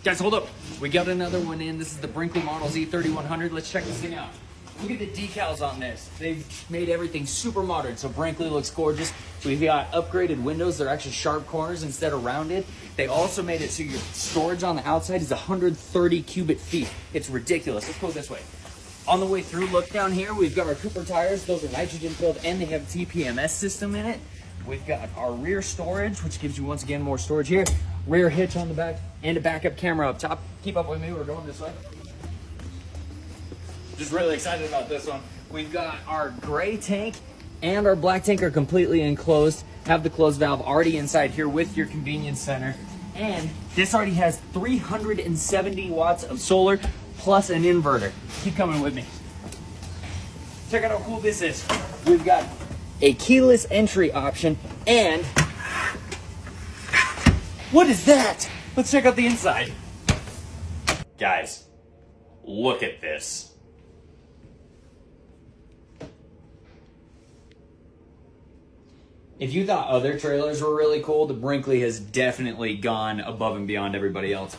Guys, hold up. We got another one in. This is the Brinkley Model Z3100. Let's check this thing out. Look at the decals on this. They've made everything super modern, so Brinkley looks gorgeous. We've got upgraded windows. They're actually sharp corners instead of rounded. They also made it so your storage on the outside is 130 cubic feet. It's ridiculous. Let's go this way. On the way through, look down here. We've got our Cooper tires. Those are nitrogen filled, and they have TPMS system in it. We've got our rear storage, which gives you, once again, more storage here. Rear hitch on the back, and a backup camera up top. Keep up with me. We're going this way. Just really excited about this one. We've got our gray tank and our black tank are completely enclosed. Have the closed valve already inside here with your convenience center. And this already has 370 watts of solar plus an inverter. Keep coming with me. Check out how cool this is. We've got a keyless entry option, and what is that? Let's check out the inside. Guys, look at this. If you thought other trailers were really cool, the Brinkley has definitely gone above and beyond everybody else.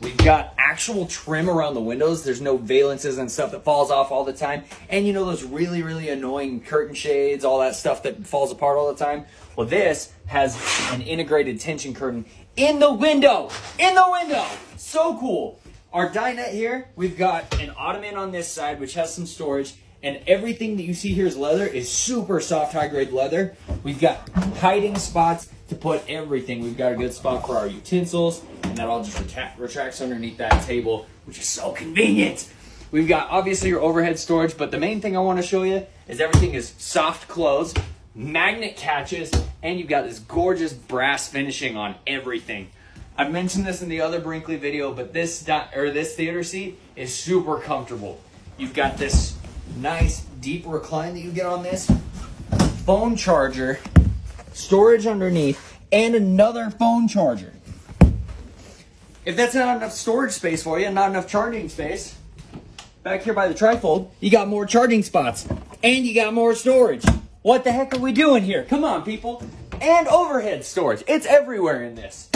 We've got actual trim around the windows. There's no valences and stuff that falls off all the time. And you know those really, really annoying curtain shades, all that stuff that falls apart all the time? Well, this has an integrated tension curtain in the window. In the window! So cool. Our dinette here, we've got an ottoman on this side, which has some storage. And everything that you see here is leather, is super soft, high-grade leather. We've got hiding spots to put everything. We've got a good spot for our utensils, and that all just retracts underneath that table, which is so convenient. We've got, obviously, your overhead storage, but the main thing I want to show you is everything is soft close, magnet catches, and you've got this gorgeous brass finishing on everything. I've mentioned this in the other Brinkley video, but this theater seat is super comfortable. You've got this nice deep recline that you get on this, phone charger, storage underneath, and another phone charger. If that's not enough storage space for you, not enough charging space, back here by the trifold, you got more charging spots, and you got more storage. What the heck are we doing here? Come on, people. And overhead storage. It's everywhere in this.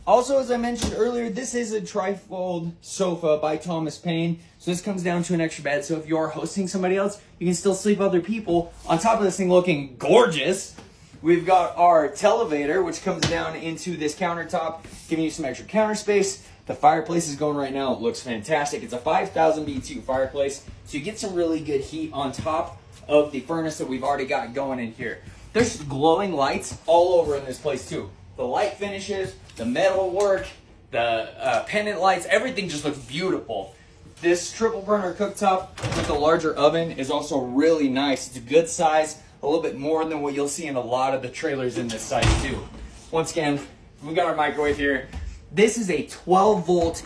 Also, as I mentioned earlier, this is a trifold sofa by Thomas Payne. So this comes down to an extra bed. So if you're hosting somebody else, you can still sleep other people. On top of this thing looking gorgeous, we've got our televator, which comes down into this countertop, giving you some extra counter space. The fireplace is going right now. It looks fantastic. It's a 5000 BTU fireplace. So you get some really good heat on top of the furnace that we've already got going in here. There's glowing lights all over in this place too. The light finishes, the metal work, the pendant lights, everything just looks beautiful. This triple burner cooktop with the larger oven is also really nice. It's a good size, a little bit more than what you'll see in a lot of the trailers in this size too. Once again, we got our microwave here. This is a 12 volt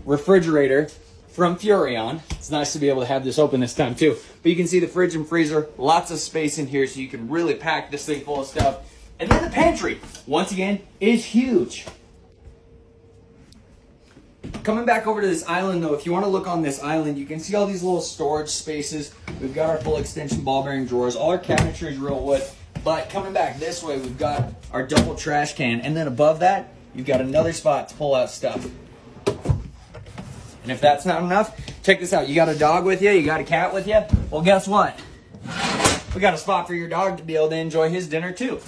refrigerator from Furrion. It's nice to be able to have this open this time too. But you can see the fridge and freezer, lots of space in here so you can really pack this thing full of stuff. And then the pantry, once again, is huge. Coming back over to this island though, if you want to look on this island, you can see all these little storage spaces. We've got our full extension ball bearing drawers. All our cabinetry is real wood. But coming back this way, we've got our double trash can. And then above that, you've got another spot to pull out stuff. And if that's not enough, check this out. You got a dog with you? You got a cat with you? Well, guess what? We got a spot for your dog to be able to enjoy his dinner too.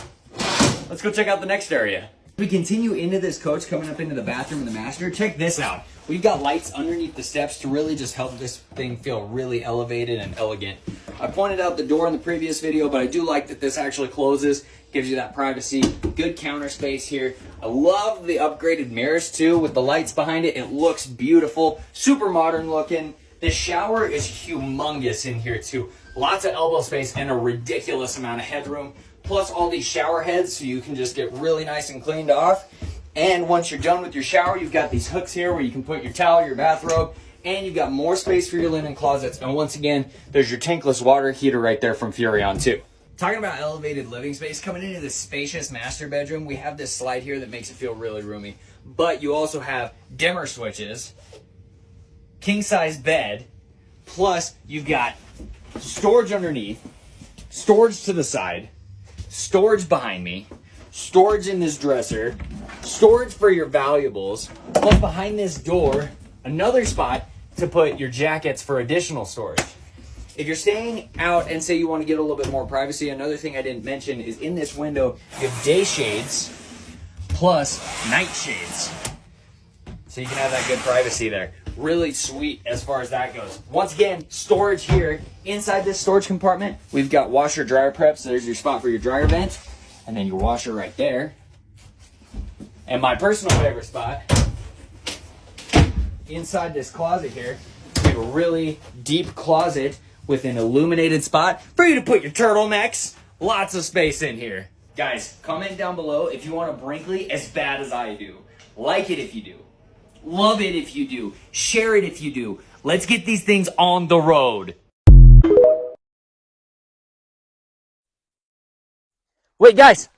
Let's go check out the next area. We continue into this coach, coming up into the bathroom and the master. Check this out. We've got lights underneath the steps to really just help this thing feel really elevated and elegant. I pointed out the door in the previous video, but I do like that this actually closes. Gives you that privacy. Good counter space here. I love the upgraded mirrors too with the lights behind it. It looks beautiful. Super modern looking. This shower is humongous in here too. Lots of elbow space and a ridiculous amount of headroom. Plus all these shower heads so you can just get really nice and cleaned off. And once you're done with your shower, you've got these hooks here where you can put your towel, your bathrobe, and you've got more space for your linen closets. And once again, there's your tankless water heater right there from Furrion too. Talking about elevated living space, coming into this spacious master bedroom, we have this slide here that makes it feel really roomy. But you also have dimmer switches, king size bed, plus you've got storage underneath, storage to the side, storage behind me, storage in this dresser, storage for your valuables, plus behind this door, another spot to put your jackets for additional storage. If you're staying out and say you want to get a little bit more privacy, another thing I didn't mention is in this window, you have day shades plus night shades. So you can have that good privacy there. Really sweet as far as that goes. Once again, storage here. Inside this storage compartment, we've got washer dryer prep. So there's your spot for your dryer vent. And then your washer right there. And my personal favorite spot, inside this closet here, we have a really deep closet with an illuminated spot for you to put your turtlenecks. Lots of space in here. Guys, comment down below if you want a Brinkley as bad as I do. Like it if you do. Love it if you do. Share it if you do. Let's get these things on the road. Wait, guys.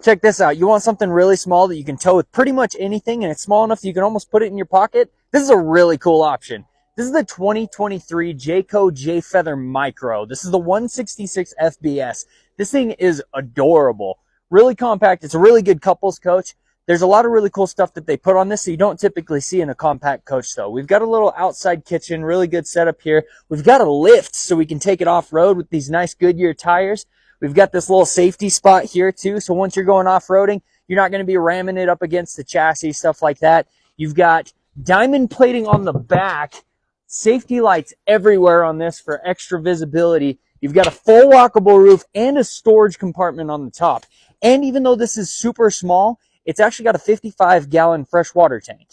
Check this out. You want something really small that you can tow with pretty much anything, and it's small enough you can almost put it in your pocket? This is a really cool option. This is the 2023 Jayco J-Feather Micro. This is the 166 FBS. This thing is adorable. Really compact. It's a really good couples coach. There's a lot of really cool stuff that they put on this that you don't typically see in a compact coach, though. We've got a little outside kitchen, really good setup here. We've got a lift so we can take it off-road with these nice Goodyear tires. We've got this little safety spot here, too. So once you're going off-roading, you're not going to be ramming it up against the chassis, stuff like that. You've got diamond plating on the back. Safety lights everywhere on this for extra visibility. You've got a full walkable roof and a storage compartment on the top. And even though this is super small, it's actually got a 55-gallon freshwater tank.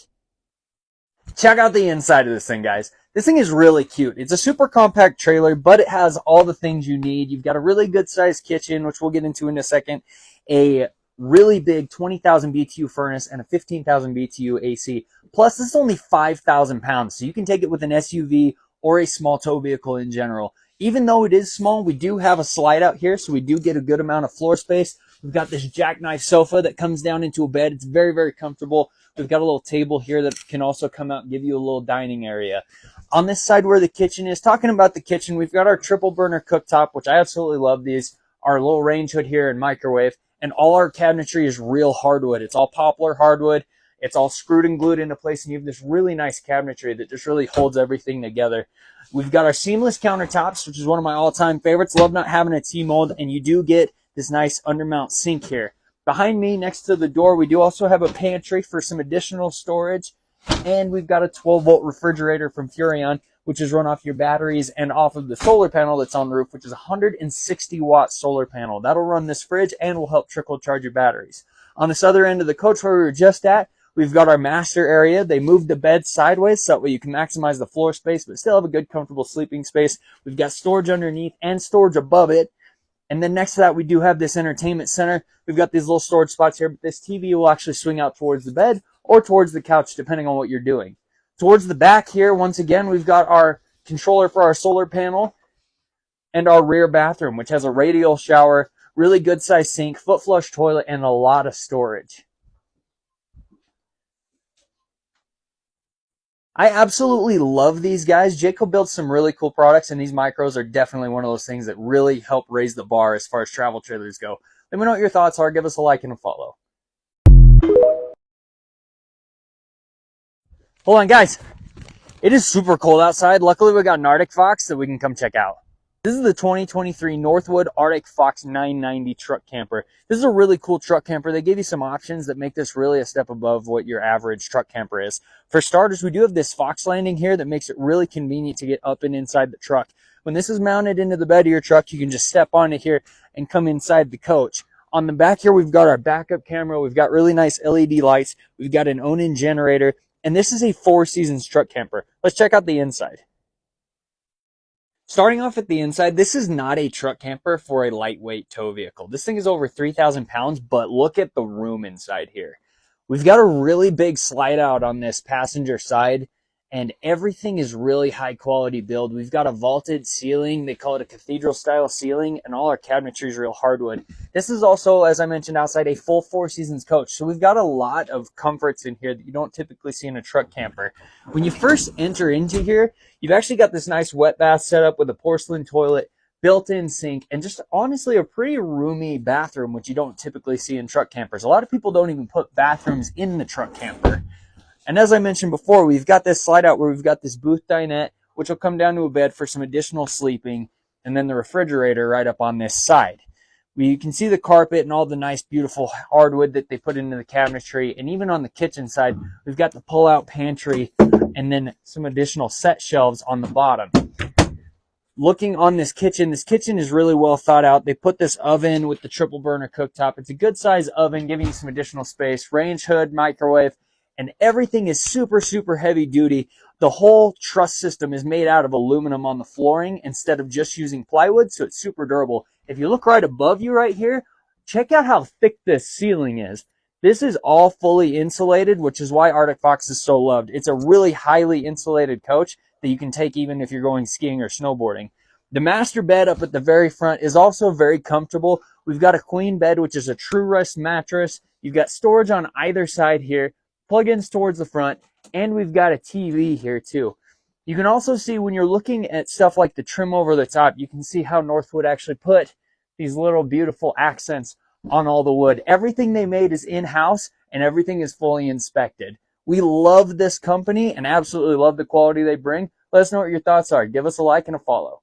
Check out the inside of this thing, guys. This thing is really cute. It's a super compact trailer, but it has all the things you need. You've got a really good-sized kitchen, which we'll get into in a second, a really big 20,000 BTU furnace, and a 15,000 BTU AC. Plus, this is only 5,000 pounds, so you can take it with an SUV or a small tow vehicle in general. Even though it is small, we do have a slide out here, so we do get a good amount of floor space. We've got this jackknife sofa that comes down into a bed. It's very, very comfortable. We've got a little table here that can also come out and give you a little dining area. On this side where the kitchen is, talking about the kitchen, we've got our triple burner cooktop, which I absolutely love these, our little range hood here and microwave, and all our cabinetry is real hardwood. It's all poplar hardwood. It's all screwed and glued into place, and you have this really nice cabinetry that just really holds everything together. We've got our seamless countertops, which is one of my all-time favorites. Love not having a T-mold, and you do get this nice undermount sink here. Behind me, next to the door, we do also have a pantry for some additional storage, and we've got a 12-volt refrigerator from Furrion, which is run off your batteries and off of the solar panel that's on the roof, which is a 160-watt solar panel. That'll run this fridge and will help trickle charge your batteries. On this other end of the coach where we were just at, we've got our master area. They moved the bed sideways so that way you can maximize the floor space, but still have a good, comfortable sleeping space. We've got storage underneath and storage above it. And then next to that, we do have this entertainment center. We've got these little storage spots here, but this TV will actually swing out towards the bed or towards the couch, depending on what you're doing. Towards the back here, once again, we've got our controller for our solar panel and our rear bathroom, which has a radial shower, really good size sink, foot flush toilet, and a lot of storage. I absolutely love these guys. Jayco builds some really cool products, and these micros are definitely one of those things that really help raise the bar as far as travel trailers go. Let me know what your thoughts are. Give us a like and a follow. Hold on, guys. It is super cold outside. Luckily, we got an Arctic Fox that we can come check out. This is the 2023 Northwood Arctic Fox 990 truck camper. This is a really cool truck camper. They gave you some options that make this really a step above what your average truck camper is. For starters, we do have this Fox landing here that makes it really convenient to get up and inside the truck. When this is mounted into the bed of your truck, you can just step on it here and come inside the coach. On the back here, we've got our backup camera. We've got really nice LED lights. We've got an own-in generator. And this is a 4 Seasons truck camper. Let's check out the inside. Starting off at the inside, this is not a truck camper for a lightweight tow vehicle. This thing is over 3,000 pounds, but look at the room inside here. We've got a really big slide out on this passenger side, and everything is really high quality build. We've got a vaulted ceiling. They call it a cathedral style ceiling, and all our cabinetry is real hardwood. This is also, as I mentioned outside, a full 4 Seasons coach. So we've got a lot of comforts in here that you don't typically see in a truck camper. When you first enter into here, you've actually got this nice wet bath set up with a porcelain toilet, built-in sink, and just honestly a pretty roomy bathroom, which you don't typically see in truck campers. A lot of people don't even put bathrooms in the truck camper. And as I mentioned before, we've got this slide out where we've got this booth dinette, which will come down to a bed for some additional sleeping, and then the refrigerator right up on this side. You can see the carpet and all the nice, beautiful hardwood that they put into the cabinetry. And even on the kitchen side, we've got the pull-out pantry and then some additional set shelves on the bottom. Looking on this kitchen is really well thought out. They put this oven with the triple burner cooktop. It's a good size oven, giving you some additional space, range hood, microwave, and everything is super, super heavy duty. The whole truss system is made out of aluminum on the flooring instead of just using plywood, so it's super durable. If you look right above you right here, check out how thick this ceiling is. This is all fully insulated, which is why Arctic Fox is so loved. It's a really highly insulated coach that you can take even if you're going skiing or snowboarding. The master bed up at the very front is also very comfortable. We've got a queen bed, which is a true rest mattress. You've got storage on either side here, plug-ins towards the front, and we've got a TV here too. You can also see when you're looking at stuff like the trim over the top, you can see how Northwood actually put these little beautiful accents on all the wood. Everything they made is in-house and everything is fully inspected. We love this company and absolutely love the quality they bring. Let us know what your thoughts are. Give us a like and a follow.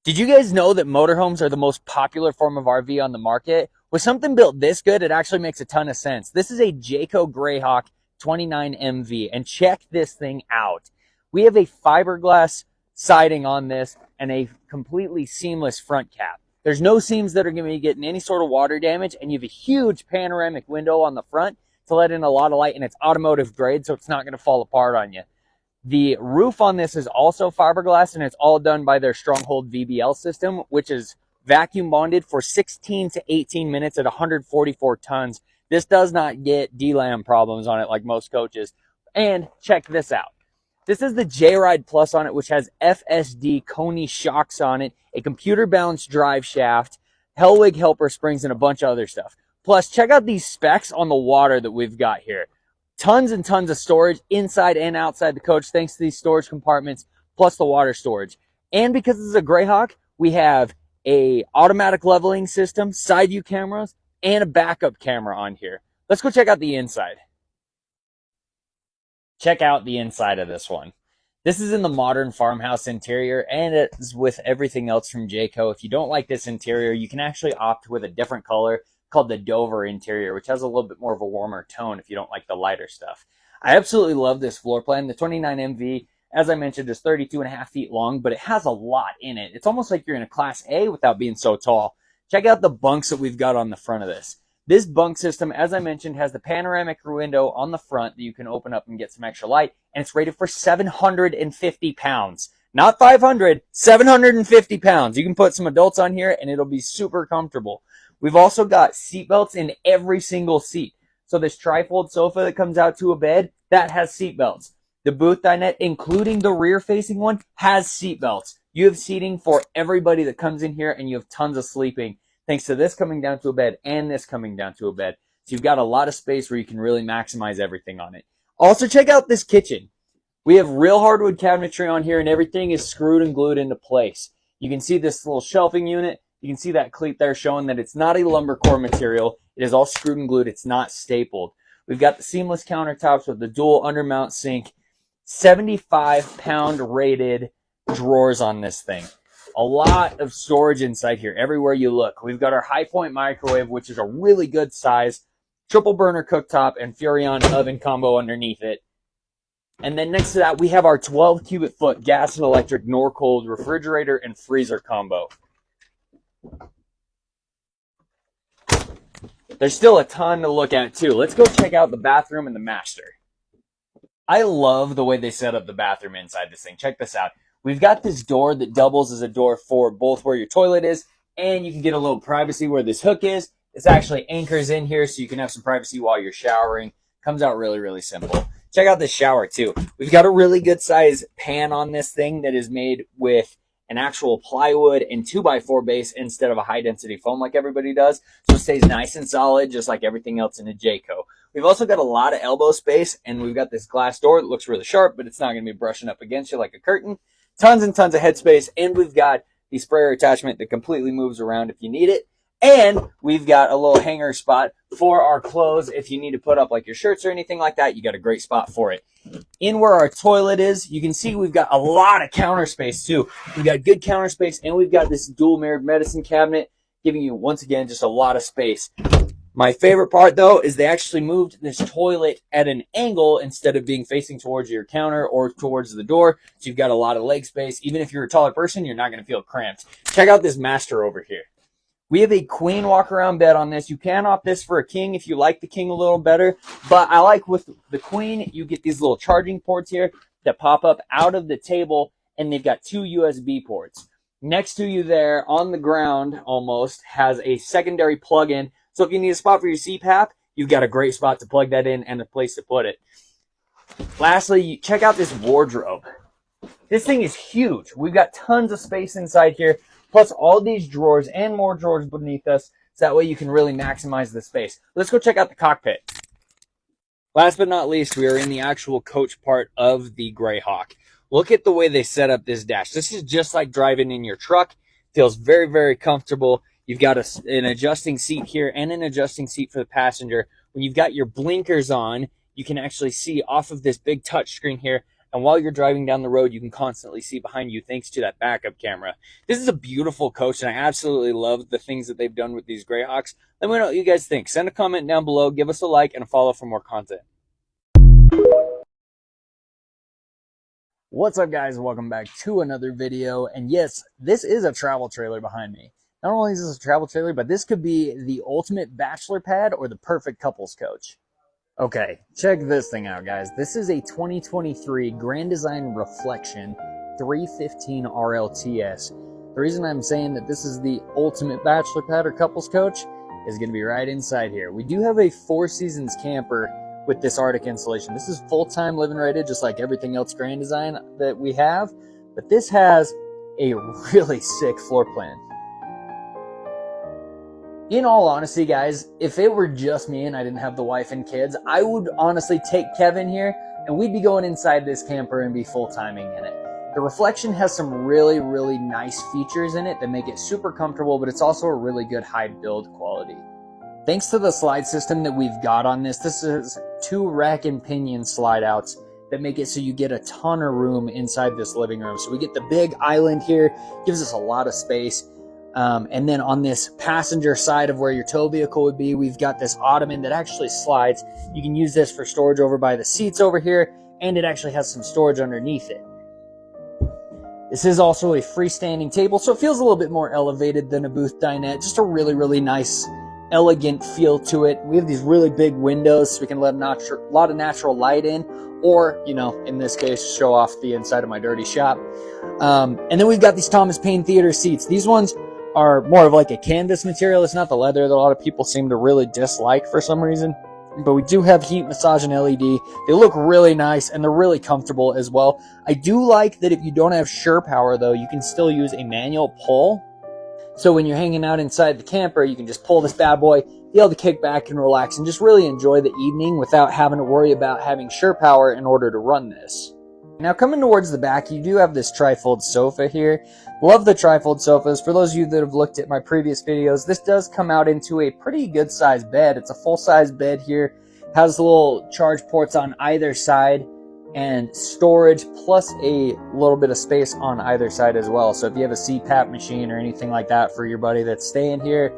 Did you guys know that motorhomes are the most popular form of RV on the market? With something built this good, it actually makes a ton of sense. This is a Jayco Greyhawk 29 MV, and check this thing out. We have a fiberglass siding on this and a completely seamless front cap. There's no seams that are going to be getting any sort of water damage, and you have a huge panoramic window on the front to let in a lot of light, and it's automotive grade, so it's not going to fall apart on you. The roof on this is also fiberglass, and it's all done by their Stronghold VBL system, which is vacuum bonded for 16 to 18 minutes at 144 tons. This does not get DLAM problems on it like most coaches. And check this out. This is the J-Ride Plus on it, which has FSD Coney shocks on it, a computer balanced drive shaft, Hellwig helper springs, and a bunch of other stuff. Plus, check out these specs on the water that we've got here. Tons and tons of storage inside and outside the coach, thanks to these storage compartments, plus the water storage. And because this is a Greyhawk, we have a automatic leveling system, side view cameras, and a backup camera on here. Let's go check out the inside. Check out the inside of this one. This is in the modern farmhouse interior, and it's with everything else from Jayco. If you don't like this interior, you can actually opt with a different color called the Dover interior, which has a little bit more of a warmer tone if you don't like the lighter stuff. I absolutely love this floor plan. The 29 MV, as I mentioned, is 32.5 feet long, but it has a lot in it. It's almost like you're in a Class A without being so tall. Check out the bunks that we've got on the front of this. This bunk system, as I mentioned, has the panoramic window on the front that you can open up and get some extra light, and it's rated for 750 pounds. Not 500, 750 pounds. You can put some adults on here, and it'll be super comfortable. We've also got seat belts in every single seat. So this trifold sofa that comes out to a bed, that has seat belts. The booth dinette, including the rear-facing one, has seat belts. You have seating for everybody that comes in here, and you have tons of sleeping, thanks to this coming down to a bed and this coming down to a bed. So you've got a lot of space where you can really maximize everything on it. Also, check out this kitchen. We have real hardwood cabinetry on here, and everything is screwed and glued into place. You can see this little shelving unit. You can see that cleat there showing that it's not a lumber core material. It is all screwed and glued. It's not stapled. We've got the seamless countertops with the dual undermount sink. 75-pound rated drawers on this thing. A lot of storage inside here everywhere you look. We've got our High Point microwave, which is a really good size, triple burner cooktop, and Furrion oven combo underneath it. And then next to that, we have our 12 cubic foot gas and electric Norcold refrigerator and freezer combo. There's still a ton to look at too. Let's go check out the bathroom and the master. I love the way they set up the bathroom inside this thing. Check this out. We've got this door that doubles as a door for both where your toilet is, and you can get a little privacy where this hook is. This actually anchors in here so you can have some privacy while you're showering. Comes out really, really simple. Check out this shower too. We've got a really good size pan on this thing that is made with an actual plywood and 2x4 base instead of a high density foam like everybody does. So it stays nice and solid, just like everything else in a Jayco. We've also got a lot of elbow space, and we've got this glass door that looks really sharp, but it's not going to be brushing up against you like a curtain. Tons and tons of headspace, and we've got the sprayer attachment that completely moves around if you need it. And we've got a little hanger spot for our clothes. If you need to put up like your shirts or anything like that, you got a great spot for it. In where our toilet is, you can see we've got a lot of counter space too. We've got good counter space, and we've got this dual mirrored medicine cabinet giving you, once again, just a lot of space. My favorite part though is they actually moved this toilet at an angle instead of being facing towards your counter or towards the door. So you've got a lot of leg space. Even if you're a taller person, you're not going to feel cramped. Check out this master over here. We have a queen walk-around bed on this. You can opt this for a king if you like the king a little better. But I like with the queen, you get these little charging ports here that pop up out of the table, and they've got 2 USB ports. Next to you there, on the ground almost, has a secondary plug-in. So if you need a spot for your CPAP, you've got a great spot to plug that in and a place to put it. Lastly, check out this wardrobe. This thing is huge. We've got tons of space inside here. Plus all these drawers and more drawers beneath us, so that way you can really maximize the space. Let's go check out the cockpit. Last but not least, we are in the actual coach part of the Greyhawk. Look at the way they set up this dash. This is just like driving in your truck. Feels very, very comfortable. You've got an adjusting seat here and an adjusting seat for the passenger. When you've got your blinkers on, you can actually see off of this big touch screen here. And while you're driving down the road, you can constantly see behind you thanks to that backup camera. This is a beautiful coach, and I absolutely love the things that they've done with these Greyhawks. Let me know what you guys think. Send a comment down below, give us a like, and a follow for more content. What's up, guys? Welcome back to another video. And yes, this is a travel trailer behind me. Not only is this a travel trailer, but this could be the ultimate bachelor pad or the perfect couples coach. Okay, check this thing out, guys. This is a 2023 Grand Design Reflection 315 RLTS. The reason I'm saying that this is the ultimate bachelor pad or couples coach is going to be right inside here. We do have a 4 Seasons camper with this Arctic insulation. This is full-time living rated, just like everything else Grand Design that we have. But this has a really sick floor plan. In all honesty, guys, if it were just me and I didn't have the wife and kids, I would honestly take Kevin here and we'd be going inside this camper and be full-timing in it. The Reflection has some really, really nice features in it that make it super comfortable, but it's also a really good high build quality. Thanks to the slide system that we've got on this is 2 rack and pinion slide outs that make it so you get a ton of room inside this living room. So we get the big island here, gives us a lot of space. And then on this passenger side of where your tow vehicle would be, we've got this ottoman that actually slides. You can use this for storage over by the seats over here, and it actually has some storage underneath it. This is also a freestanding table, so it feels a little bit more elevated than a booth dinette. Just a really, really nice, elegant feel to it. We have these really big windows so we can let a lot of natural light in, or, you know, in this case, show off the inside of my dirty shop. And then we've got these Thomas Paine Theater seats. These ones are more of like a canvas material. It's not the leather that a lot of people seem to really dislike for some reason. But we do have heat massage and LED. They look really nice and they're really comfortable as well. I do like that if you don't have Sure Power though, you can still use a manual pull. So when you're hanging out inside the camper, you can just pull this bad boy, be able to kick back and relax and just really enjoy the evening without having to worry about having Sure Power in order to run this. Now coming towards the back, you do have this trifold sofa here. Love the trifold sofas. For those of you that have looked at my previous videos, this does come out into a pretty good sized bed. It's a full size bed here. Has little charge ports on either side and storage plus a little bit of space on either side as well. So if you have a CPAP machine or anything like that for your buddy that's staying here,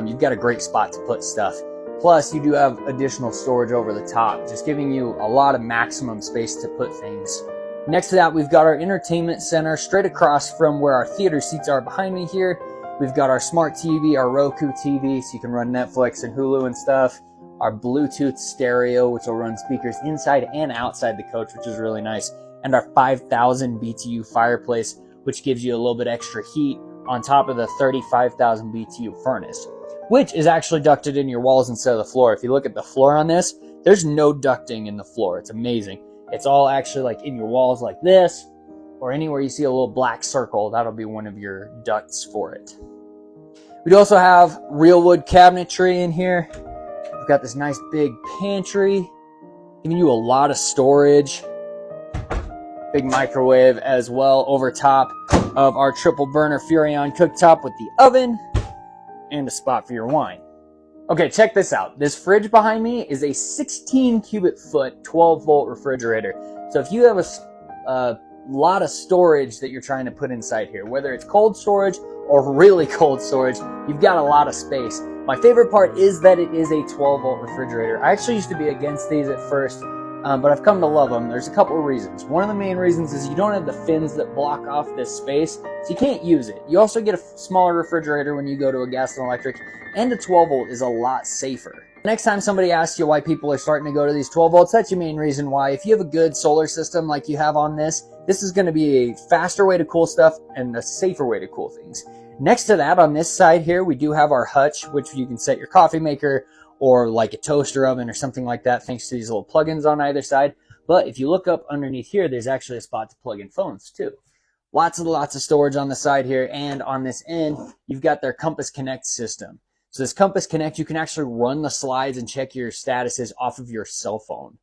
you've got a great spot to put stuff. Plus, you do have additional storage over the top, just giving you a lot of maximum space to put things. Next to that, we've got our entertainment center straight across from where our theater seats are behind me here. We've got our smart TV, our Roku TV, so you can run Netflix and Hulu and stuff. Our Bluetooth stereo, which will run speakers inside and outside the coach, which is really nice. And our 5,000 BTU fireplace, which gives you a little bit extra heat on top of the 35,000 BTU furnace, which is actually ducted in your walls instead of the floor. If you look at the floor on this, there's no ducting in the floor. It's amazing. It's all actually like in your walls like this, or anywhere you see a little black circle, that'll be one of your ducts for it. We also have real wood cabinetry in here. We've got this nice big pantry, giving you a lot of storage. Big microwave as well over top of our triple burner Furrion cooktop with the oven and a spot for your wine. Okay, check this out. This fridge behind me is a 16 cubic foot, 12 volt refrigerator. So if you have a lot of storage that you're trying to put inside here, whether it's cold storage or really cold storage, you've got a lot of space. My favorite part is that it is a 12 volt refrigerator. I actually used to be against these at first, but I've come to love them. There's a couple of reasons. One of the main reasons is you don't have the fins that block off this space, so you can't use it. You also get a smaller refrigerator when you go to a gas and electric, and the 12 volt is a lot safer. Next time somebody asks you why people are starting to go to these 12 volts, that's your main reason why. If you have a good solar system like you have on this is going to be a faster way to cool stuff and a safer way to cool things. Next to that, on this side here, we do have our hutch, which you can set your coffee maker or like a toaster oven or something like that, thanks to these little plugins on either side. But if you look up underneath here, there's actually a spot to plug in phones too. Lots of storage on the side here, and on this end, you've got their Compass Connect system. So this Compass Connect, you can actually run the slides and check your statuses off of your cell phone.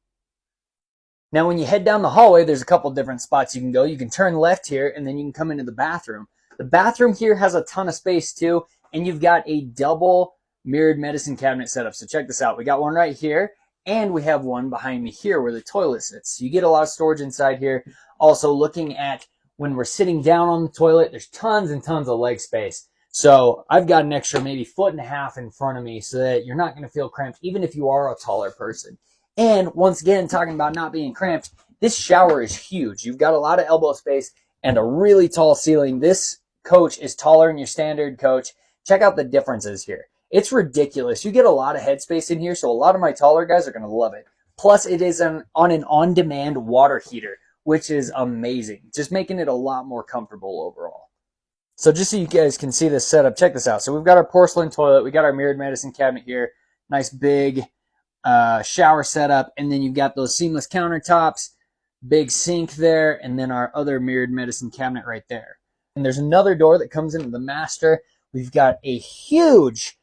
Now, when you head down the hallway, there's a couple different spots you can go. You can turn left here, and then you can come into the bathroom. The bathroom here has a ton of space too, and you've got a double mirrored medicine cabinet setup. So check this out. We got one right here, and we have one behind me here where the toilet sits. So you get a lot of storage inside here. Also, looking at when we're sitting down on the toilet, there's tons and tons of leg space. So I've got an extra maybe 1.5 feet in front of me so that you're not going to feel cramped, even if you are a taller person. And once again, talking about not being cramped, this shower is huge. You've got a lot of elbow space and a really tall ceiling. This coach is taller than your standard coach. Check out the differences here. It's ridiculous. You get a lot of headspace in here, so a lot of my taller guys are going to love it. Plus, it is on an on-demand water heater, which is amazing. Just making it a lot more comfortable overall. So just so you guys can see this setup, check this out. So we've got our porcelain toilet. We got our mirrored medicine cabinet here. Nice big shower setup. And then you've got those seamless countertops, big sink there, and then our other mirrored medicine cabinet right there. And there's another door that comes into the master. We've got a huge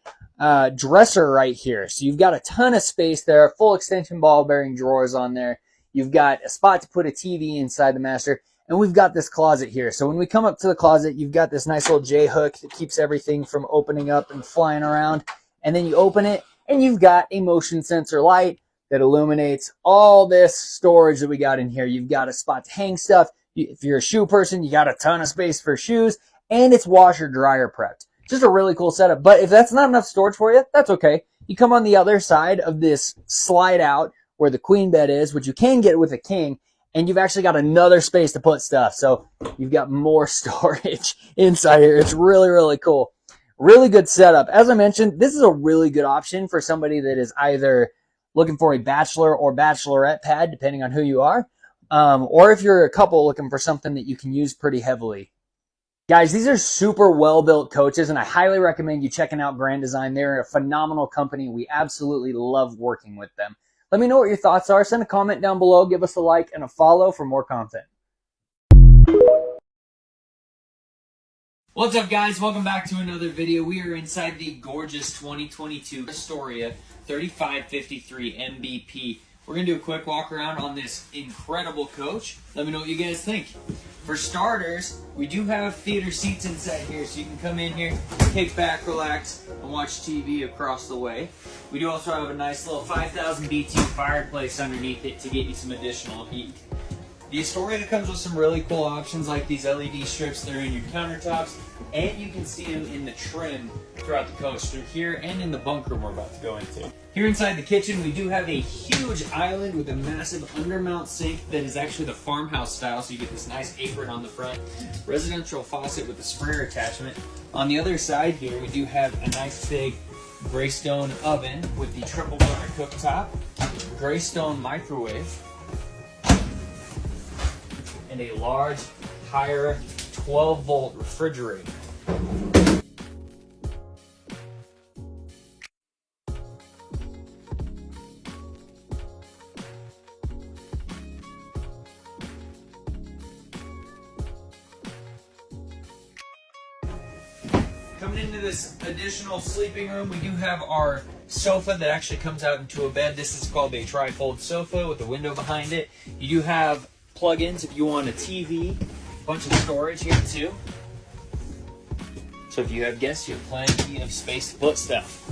dresser right here. So you've got a ton of space there, full extension ball bearing drawers on there. You've got a spot to put a TV inside the master. And we've got this closet here. So when we come up to the closet, you've got this nice little J-hook that keeps everything from opening up and flying around. And then you open it, and you've got a motion sensor light that illuminates all this storage that we got in here. You've got a spot to hang stuff. If you're a shoe person, you got a ton of space for shoes. And it's washer dryer prepped. Just a really cool setup. But if that's not enough storage for you, that's okay. You come on the other side of this slide out where the queen bed is, which you can get with a king, and you've actually got another space to put stuff. So you've got more storage inside here. It's really, really cool. Really good setup. As I mentioned, this is a really good option for somebody that is either looking for a bachelor or bachelorette pad, depending on who you are, or if you're a couple looking for something that you can use pretty heavily. Guys, these are super well-built coaches, and I highly recommend you checking out Grand Design. They're a phenomenal company. We absolutely love working with them. Let me know what your thoughts are. Send a comment down below. Give us a like and a follow for more content. What's up, guys? Welcome back to another video. We are inside the gorgeous 2022 Astoria 3553 MBP. We're going to do a quick walk around on this incredible coach. Let me know what you guys think. For starters, we do have theater seats inside here, so you can come in here, kick back, relax, and watch TV across the way. We do also have a nice little 5000 BTU fireplace underneath it to get you some additional heat. The Astoria comes with some really cool options like these LED strips that are in your countertops, and you can see them in the trim throughout the coach through here and in the bunk room we're about to go into. Here inside the kitchen, we do have a huge island with a massive undermount sink that is actually the farmhouse style, so you get this nice apron on the front, residential faucet with a sprayer attachment. On the other side here, we do have a nice big Greystone oven with the triple burner cooktop, Greystone microwave, and a large, higher 12-volt refrigerator. Coming into this additional sleeping room, we do have our sofa that actually comes out into a bed. This is called a tri-fold sofa with a window behind it. You do have plug-ins if you want a TV, a bunch of storage here too. So if you have guests, you have plenty of space to put stuff.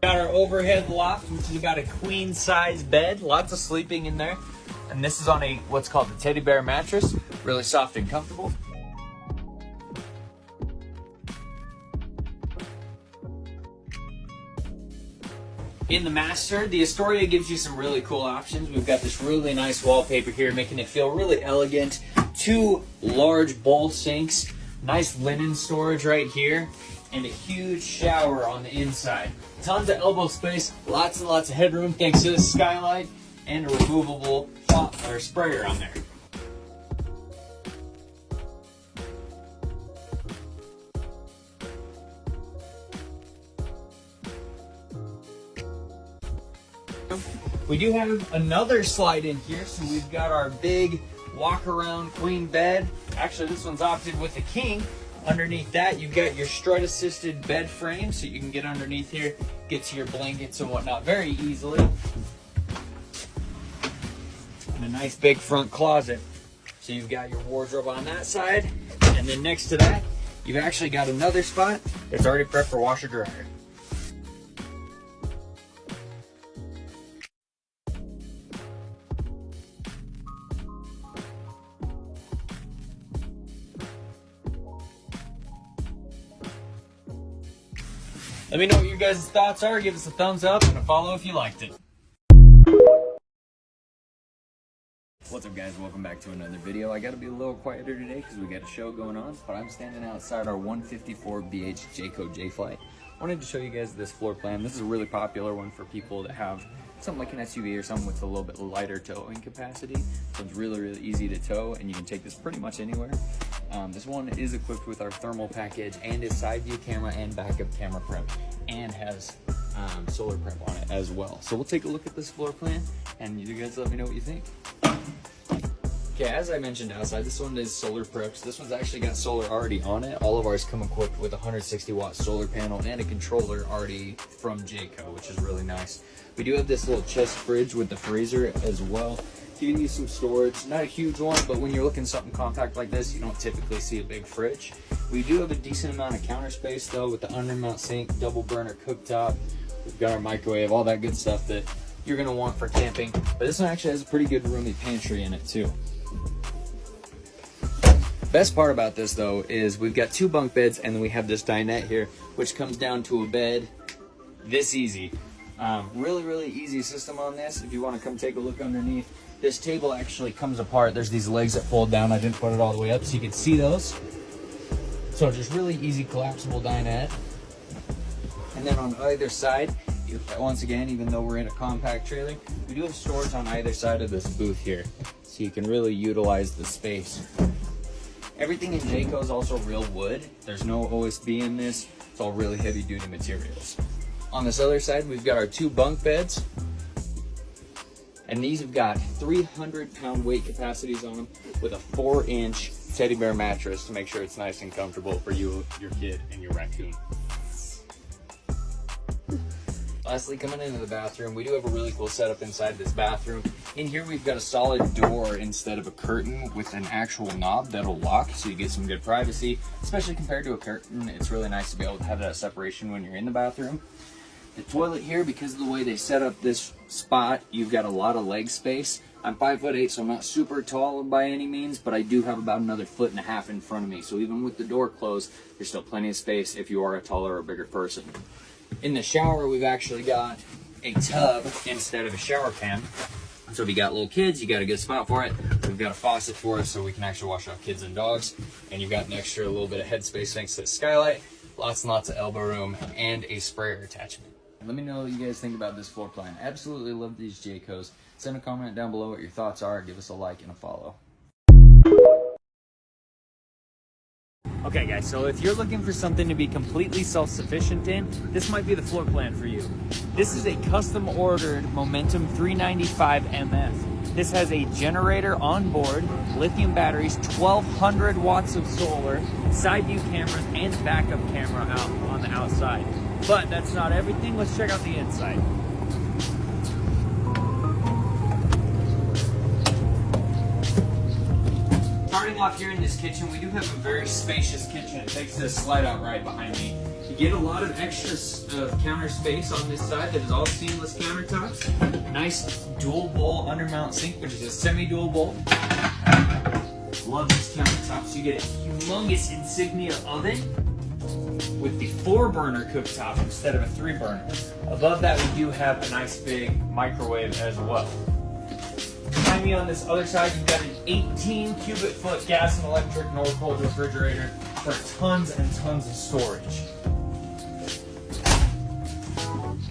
Got our overhead loft, which is about a queen size bed, lots of sleeping in there. And this is on a what's called the teddy bear mattress, really soft and comfortable. In the master, the Astoria gives you some really cool options. We've got this really nice wallpaper here, making it feel really elegant. 2 large bowl sinks, nice linen storage right here, and a huge shower on the inside. Tons of elbow space, lots and lots of headroom thanks to this skylight, and a removable sprayer on there. We do have another slide in here, so we've got our big walk-around queen bed. Actually, this one's opted with a king. Underneath that, you've got your strut-assisted bed frame, so you can get underneath here, get to your blankets and whatnot very easily. And a nice big front closet. So you've got your wardrobe on that side, and then next to that, you've actually got another spot that's already prepped for washer-dryer. Let me know what your guys' thoughts are. Give us a thumbs up and a follow if you liked it. What's up, guys? Welcome back to another video. I got to be a little quieter today because we got a show going on, but I'm standing outside our 154 BH Jayco J-Flight. I wanted to show you guys this floor plan. This is a really popular one for people that have something like an SUV or something with a little bit lighter towing capacity. So it's really, really easy to tow, and you can take this pretty much anywhere. This one is equipped with our thermal package and is side view camera and backup camera prep, and has solar prep on it as well. So we'll take a look at this floor plan, and you guys let me know what you think. Okay, as I mentioned outside, this one is solar prepped. This one's actually got solar already on it. All of ours come equipped with a 160 watt solar panel and a controller already from Jayco, which is really nice. We do have this little chest fridge with the freezer as well. You can use some storage, not a huge one, but when you're looking something compact like this, you don't typically see a big fridge. We do have a decent amount of counter space though, with the undermount sink, double burner cooktop. We've got our microwave, all that good stuff that you're gonna want for camping. But this one actually has a pretty good roomy pantry in it too. Best part about this though is we've got 2 bunk beds, and then we have this dinette here, which comes down to a bed this easy. Really, really easy system on this. If you want to come take a look underneath, this table actually comes apart. There's these legs that fold down. I didn't put it all the way up so you can see those. So just really easy collapsible dinette. And then on either side, once again, even though we're in a compact trailer, we do have storage on either side of this booth here, so you can really utilize the space. Everything in Jayco is also real wood. There's no OSB in this. It's all really heavy duty materials. On this other side, we've got our 2 bunk beds. And these have got 300-pound weight capacities on them with a 4-inch teddy bear mattress to make sure it's nice and comfortable for you, your kid, and your raccoon. Lastly, coming into the bathroom, we do have a really cool setup inside this bathroom. In here, we've got a solid door instead of a curtain with an actual knob that'll lock, so you get some good privacy, especially compared to a curtain. It's really nice to be able to have that separation when you're in the bathroom. The toilet here, because of the way they set up this spot, you've got a lot of leg space. I'm 5'8", so I'm not super tall by any means, but I do have about another 1.5 feet in front of me. So even with the door closed, there's still plenty of space if you are a taller or bigger person. In the shower, we've actually got a tub instead of a shower pan. So if you got little kids, you got a good spot for it. We've got a faucet for it, so we can actually wash off kids and dogs. And you've got an extra little bit of headspace thanks to the skylight. Lots and lots of elbow room and a sprayer attachment. Let me know what you guys think about this floor plan. Absolutely love these Jaycos. Send a comment down below what your thoughts are. Give us a like and a follow. Okay guys, so if you're looking for something to be completely self-sufficient in, this might be the floor plan for you. This is a custom ordered Momentum 395 MF. This has a generator on board, lithium batteries, 1200 watts of solar, side view cameras, and backup camera out on the outside. But that's not everything. Let's check out the inside. Starting off here in this kitchen, we do have a very spacious kitchen. It takes this slide out right behind me. You get a lot of extra counter space on this side that is all seamless countertops. Nice dual bowl undermount sink, which is a semi-dual bowl. Love these countertops. You get a humongous Insignia oven with the 4-burner cooktop instead of a 3-burner. Above that, we do have a nice big microwave as well. Behind me on this other side, you've got an 18 cubic foot gas and electric Norcold refrigerator for tons and tons of storage.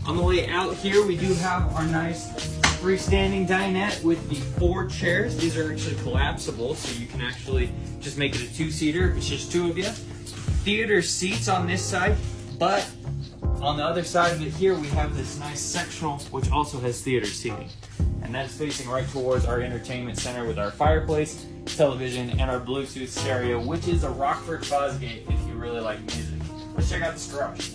On the way out here, we do have our nice freestanding dinette with the 4 chairs. These are actually collapsible, so you can actually just make it a 2-seater if it's just 2 of you. Theater seats on this side, but on the other side of it here, we have this nice sectional, which also has theater seating. And that's facing right towards our entertainment center with our fireplace, television, and our Bluetooth stereo, which is a Rockford Fosgate if you really like music. Let's check out this garage.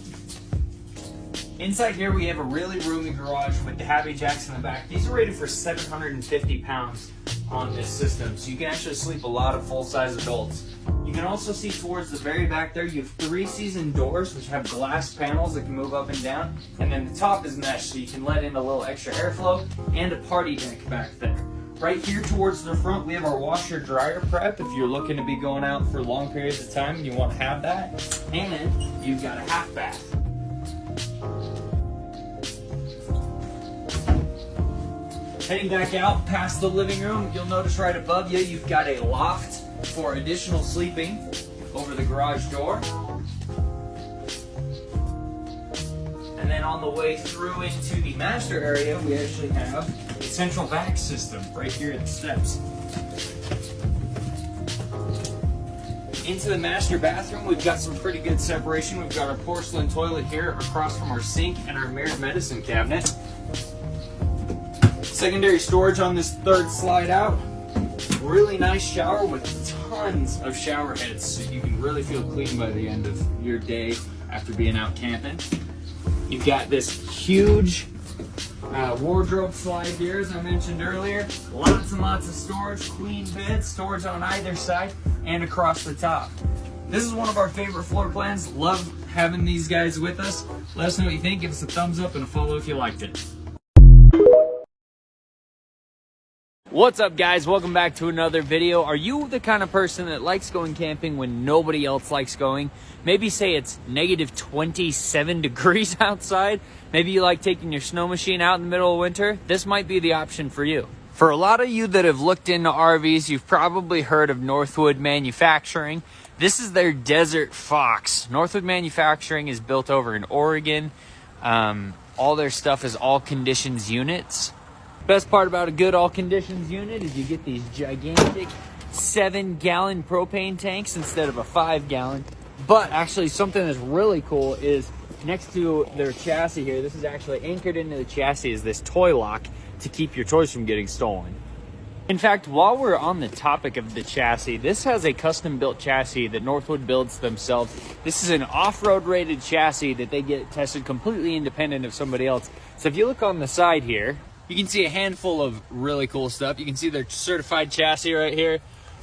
Inside here, we have a really roomy garage with the Happy Jacks in the back. These are rated for 750 pounds on this system, so you can actually sleep a lot of full-size adults. You can also see towards the very back there, you have 3-season doors, which have glass panels that can move up and down, and then the top is mesh, so you can let in a little extra airflow, and a party deck back there. Right here towards the front, we have our washer-dryer prep if you're looking to be going out for long periods of time and you want to have that, and you've got a half bath. Heading back out past the living room, you'll notice right above you, you've got a loft for additional sleeping over the garage door. And then on the way through into the master area, we actually have a central vac system right here at the steps. Into the master bathroom, we've got some pretty good separation. We've got our porcelain toilet here across from our sink and our mirrored medicine cabinet. Secondary storage on this 3rd slide out. Really nice shower with tons of shower heads, so you can really feel clean by the end of your day after being out camping. You've got this huge wardrobe slide here, as I mentioned earlier. Lots and lots of storage, queen bed, storage on either side and across the top. This is one of our favorite floor plans. Love having these guys with us. Let us know what you think. Give us a thumbs up and a follow if you liked it. What's up, guys? Welcome back to another video. Are you the kind of person that likes going camping when nobody else likes going? Maybe say it's negative 27 degrees outside. Maybe you like taking your snow machine out in the middle of winter. This might be the option for you. For a lot of you that have looked into RVs, you've probably heard of Northwood Manufacturing. This is their Desert Fox. Northwood Manufacturing is built over in Oregon. All their stuff is all conditions units. Best part about a good all conditions unit is you get these gigantic 7-gallon propane tanks instead of a 5-gallon. But actually something that's really cool is next to their chassis here, this is actually anchored into the chassis, is this toy lock to keep your toys from getting stolen. In fact, while we're on the topic of the chassis, this has a custom built chassis that Northwood builds themselves. This is an off-road rated chassis that they get tested completely independent of somebody else. So if you look on the side here, you can see a handful of really cool stuff. You can see their certified chassis right here,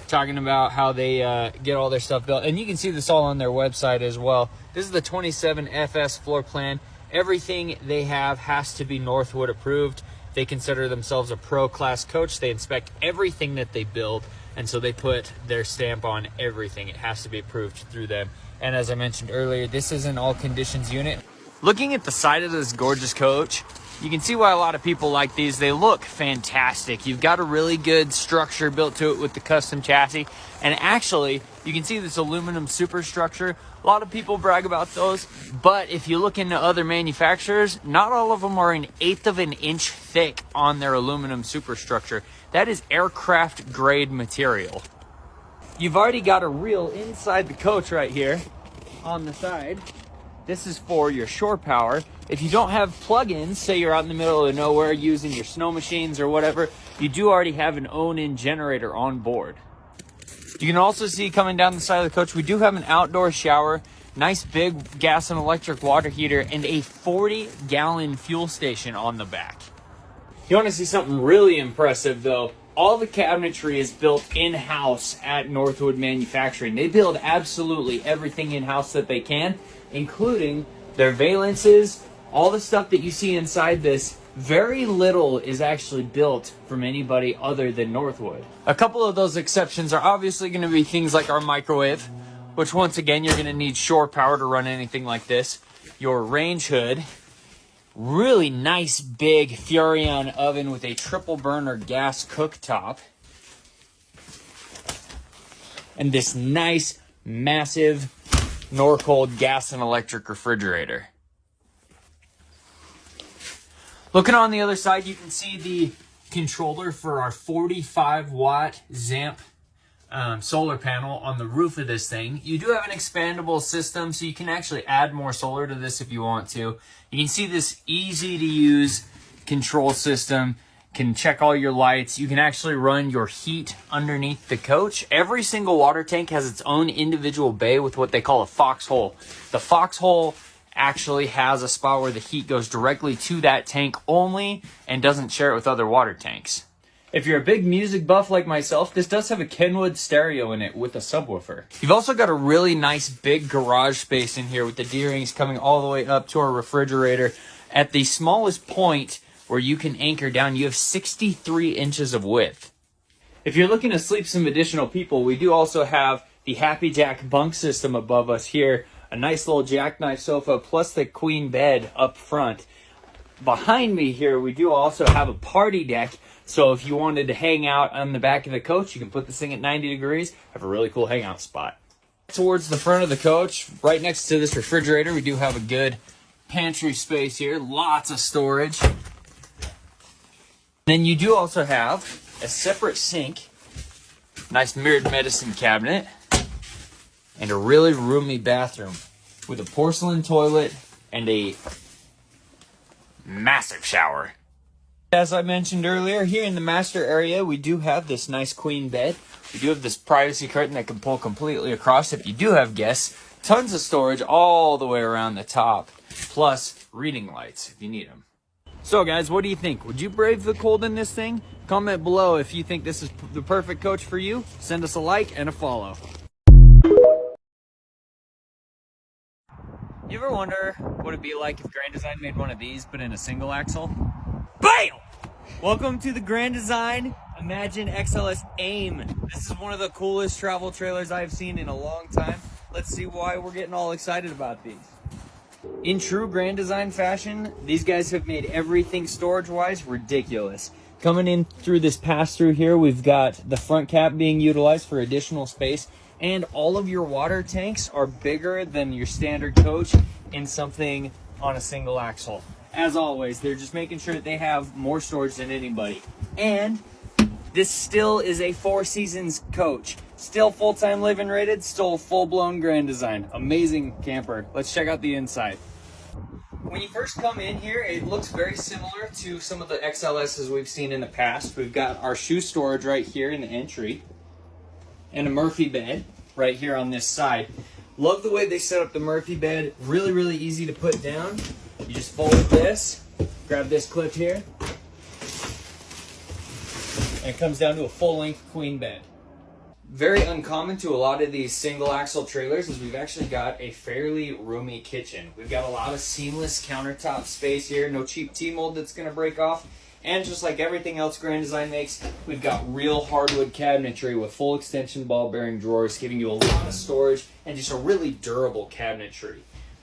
talking about how they get all their stuff built. And you can see this all on their website as well. This is the 27FS floor plan. Everything they have has to be Northwood approved. They consider themselves a pro class coach. They inspect everything that they build, and so they put their stamp on everything. It has to be approved through them. And as I mentioned earlier, this is an all conditions unit. Looking at the side of this gorgeous coach, you can see why a lot of people like these. They look fantastic. You've got a really good structure built to it with the custom chassis. And actually, you can see this aluminum superstructure. A lot of people brag about those, but if you look into other manufacturers, not all of them are an 1/8 of an inch thick on their aluminum superstructure. That is aircraft grade material. You've already got a reel inside the coach right here on the side. This is for your shore power. If you don't have plug-ins, say you're out in the middle of nowhere using your snow machines or whatever, you do already have an own-in generator on board. You can also see coming down the side of the coach, we do have an outdoor shower, nice big gas and electric water heater, and a 40-gallon fuel station on the back. You want to see something really impressive though? All the cabinetry is built in-house at Northwood Manufacturing. They build absolutely everything in-house that they can, including their valences, all the stuff that you see inside this. Very little is actually built from anybody other than Northwood. A couple of those exceptions are obviously going to be things like our microwave, which once again, you're going to need shore power to run anything like this. Your range hood, really nice big Furrion oven with a triple burner gas cooktop, and this nice massive Norcold gas and electric refrigerator. Looking on the other side, you can see the controller for our 45-watt Zamp solar panel on the roof of this thing. You do have an expandable system, so you can actually add more solar to this if you want to. You can see this easy-to-use control system. Can check all your lights. You can actually run your heat underneath the coach. Every single water tank has its own individual bay with what they call a foxhole. The foxhole actually has a spot where the heat goes directly to that tank only and doesn't share it with other water tanks. If you're a big music buff like myself, this does have a Kenwood stereo in it with a subwoofer. You've also got a really nice big garage space in here with the D-rings coming all the way up to our refrigerator. At the smallest point where you can anchor down, you have 63 inches of width. If you're looking to sleep some additional people, we do also have the Happy Jack bunk system above us here. A nice little jackknife sofa plus the queen bed up front. Behind me here, we do also have a party deck. So if you wanted to hang out on the back of the coach, you can put this thing at 90 degrees. Have a really cool hangout spot. Towards the front of the coach, right next to this refrigerator, we do have a good pantry space here. Lots of storage. Then you do also have a separate sink, nice mirrored medicine cabinet, and a really roomy bathroom with a porcelain toilet and a massive shower. As I mentioned earlier, here in the master area, we do have this nice queen bed. We do have this privacy curtain that can pull completely across if you do have guests. Tons of storage all the way around the top, plus reading lights if you need them. So guys, what do you think? Would you brave the cold in this thing? Comment below if you think this is the perfect coach for you. Send us a like and a follow. You ever wonder what it'd be like if Grand Design made one of these, but in a single axle? BAM! Welcome to the Grand Design Imagine XLS AIM. This is one of the coolest travel trailers I've seen in a long time. Let's see why we're getting all excited about these. In true Grand Design fashion, these guys have made everything storage-wise ridiculous. Coming in through this pass-through here, we've got the front cap being utilized for additional space. And all of your water tanks are bigger than your standard coach in something on a single axle. As always, they're just making sure that they have more storage than anybody. And this still is a Four Seasons coach. Still full-time living rated, still full-blown Grand Design. Amazing camper. Let's check out the inside. When you first come in here, it looks very similar to some of the XLSs we've seen in the past. We've got our shoe storage right here in the entry, and a Murphy bed right here on this side. Love the way they set up the Murphy bed. Really, really easy to put down. You just fold this, grab this clip here, and it comes down to a full-length queen bed. Very uncommon to a lot of these single axle trailers is we've actually got a fairly roomy kitchen. We've got a lot of seamless countertop space here, no cheap T-mold that's going to break off. And just like everything else Grand Design makes, we've got real hardwood cabinetry with full extension ball bearing drawers, giving you a lot of storage and just a really durable cabinetry.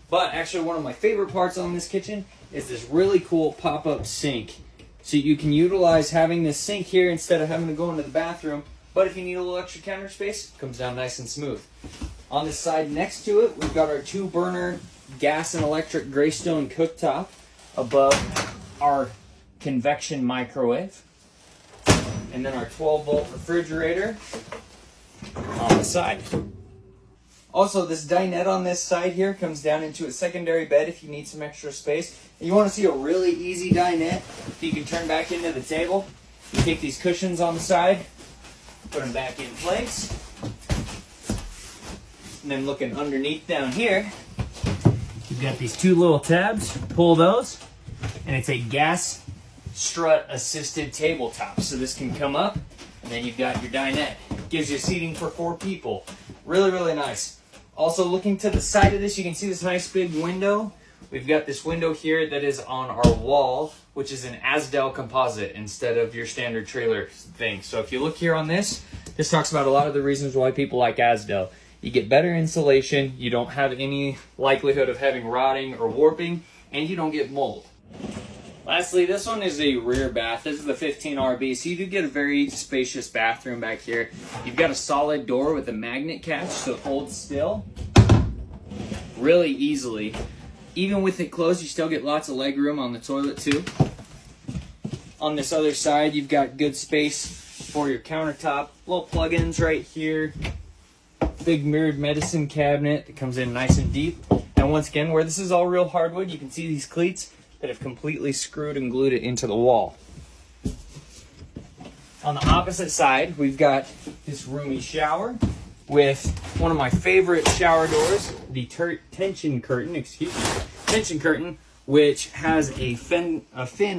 But actually one of my favorite parts on this kitchen is this really cool pop-up sink. So you can utilize having this sink here instead of having to go into the bathroom. But if you need a little extra counter space, it comes down nice and smooth. On the side next to it, we've got our 2-burner gas and electric Greystone cooktop above our convection microwave, and then our 12-volt refrigerator on the side. Also, this dinette on this side here comes down into a secondary bed if you need some extra space. And you want to see a really easy dinette that you can turn back into the table? You take these cushions on the side, put them back in place, and then looking underneath down here, you've got these two little tabs. Pull those, and it's a gas strut assisted tabletop. So this can come up, and then you've got your dinette. Gives you seating for 4 people. Really, really nice. Also, looking to the side of this, you can see this nice big window. We've got this window here that is on our wall, which is an Asdel composite instead of your standard trailer thing. So if you look here on this talks about a lot of the reasons why people like Asdel. You get better insulation, you don't have any likelihood of having rotting or warping, and you don't get mold. Lastly, this one is a rear bath. This is the 15RB, so you do get a very spacious bathroom back here. You've got a solid door with a magnet catch, so it holds still really easily. Even with it closed, you still get lots of leg room on the toilet too. On this other side, you've got good space for your countertop. Little plug-ins right here. Big mirrored medicine cabinet that comes in nice and deep. And once again, where this is all real hardwood, you can see these cleats that have completely screwed and glued it into the wall. On the opposite side, we've got this roomy shower with one of my favorite shower doors, the tension curtain, which has a fin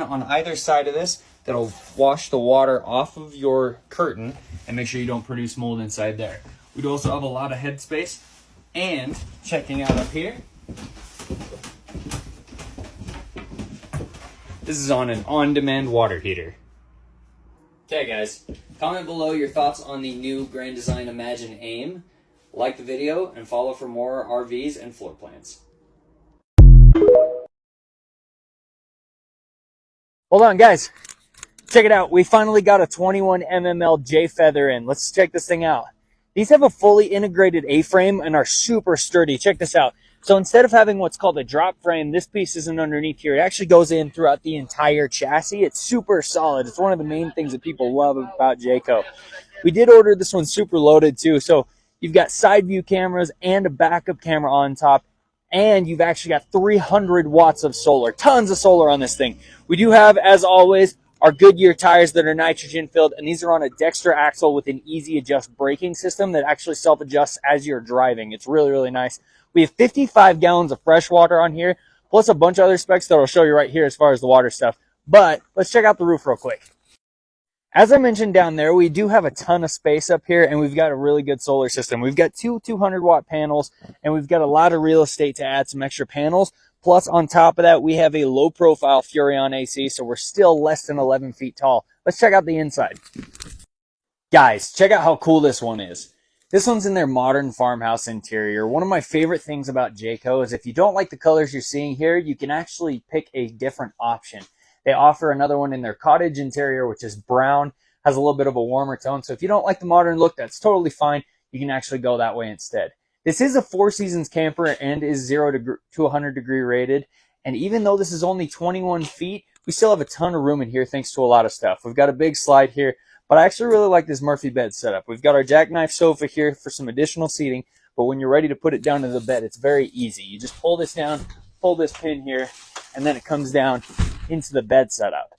on either side of this that'll wash the water off of your curtain and make sure you don't produce mold inside there. We do also have a lot of headspace. And checking out up here, this is on an on-demand water heater. Okay guys, comment below your thoughts on the new Grand Design Imagine AIM. Like the video and follow for more RVs and floor plans. Hold on, guys. Check it out. We finally got a 21 mml J feather in. Let's check this thing out. These have a fully integrated A-frame and are super sturdy. Check this out. So instead of having what's called a drop frame, this piece isn't underneath here. It actually goes in throughout the entire chassis. It's super solid. It's one of the main things that people love about Jayco. We did order this one super loaded too. So you've got side view cameras and a backup camera on top. And you've actually got 300 watts of solar. Tons of solar on this thing. We do have, as always, our Goodyear tires that are nitrogen filled, and these are on a Dexter axle with an easy adjust braking system that actually self-adjusts as you're driving. It's really, really nice. We have 55 gallons of fresh water on here, plus a bunch of other specs that I'll show you right here as far as the water stuff. But let's check out the roof real quick. As I mentioned down there, we do have a ton of space up here, and we've got a really good solar system. We've got two 200-watt panels, and we've got a lot of real estate to add some extra panels. Plus, on top of that, we have a low-profile Furrion AC, so we're still less than 11 feet tall. Let's check out the inside. Guys, check out how cool this one is. This one's in their modern farmhouse interior. One of my favorite things about Jayco is if you don't like the colors you're seeing here, you can actually pick a different option. They offer another one in their cottage interior, which is brown, has a little bit of a warmer tone. So if you don't like the modern look, that's totally fine. You can actually go that way instead. This is a 4 Seasons camper and is 0 to 100 degree rated. And even though this is only 21 feet, we still have a ton of room in here thanks to a lot of stuff. We've got a big slide here, but I actually really like this Murphy bed setup. We've got our jackknife sofa here for some additional seating, but when you're ready to put it down to the bed, it's very easy. You just pull this down, pull this pin here, and then it comes down into the bed setup.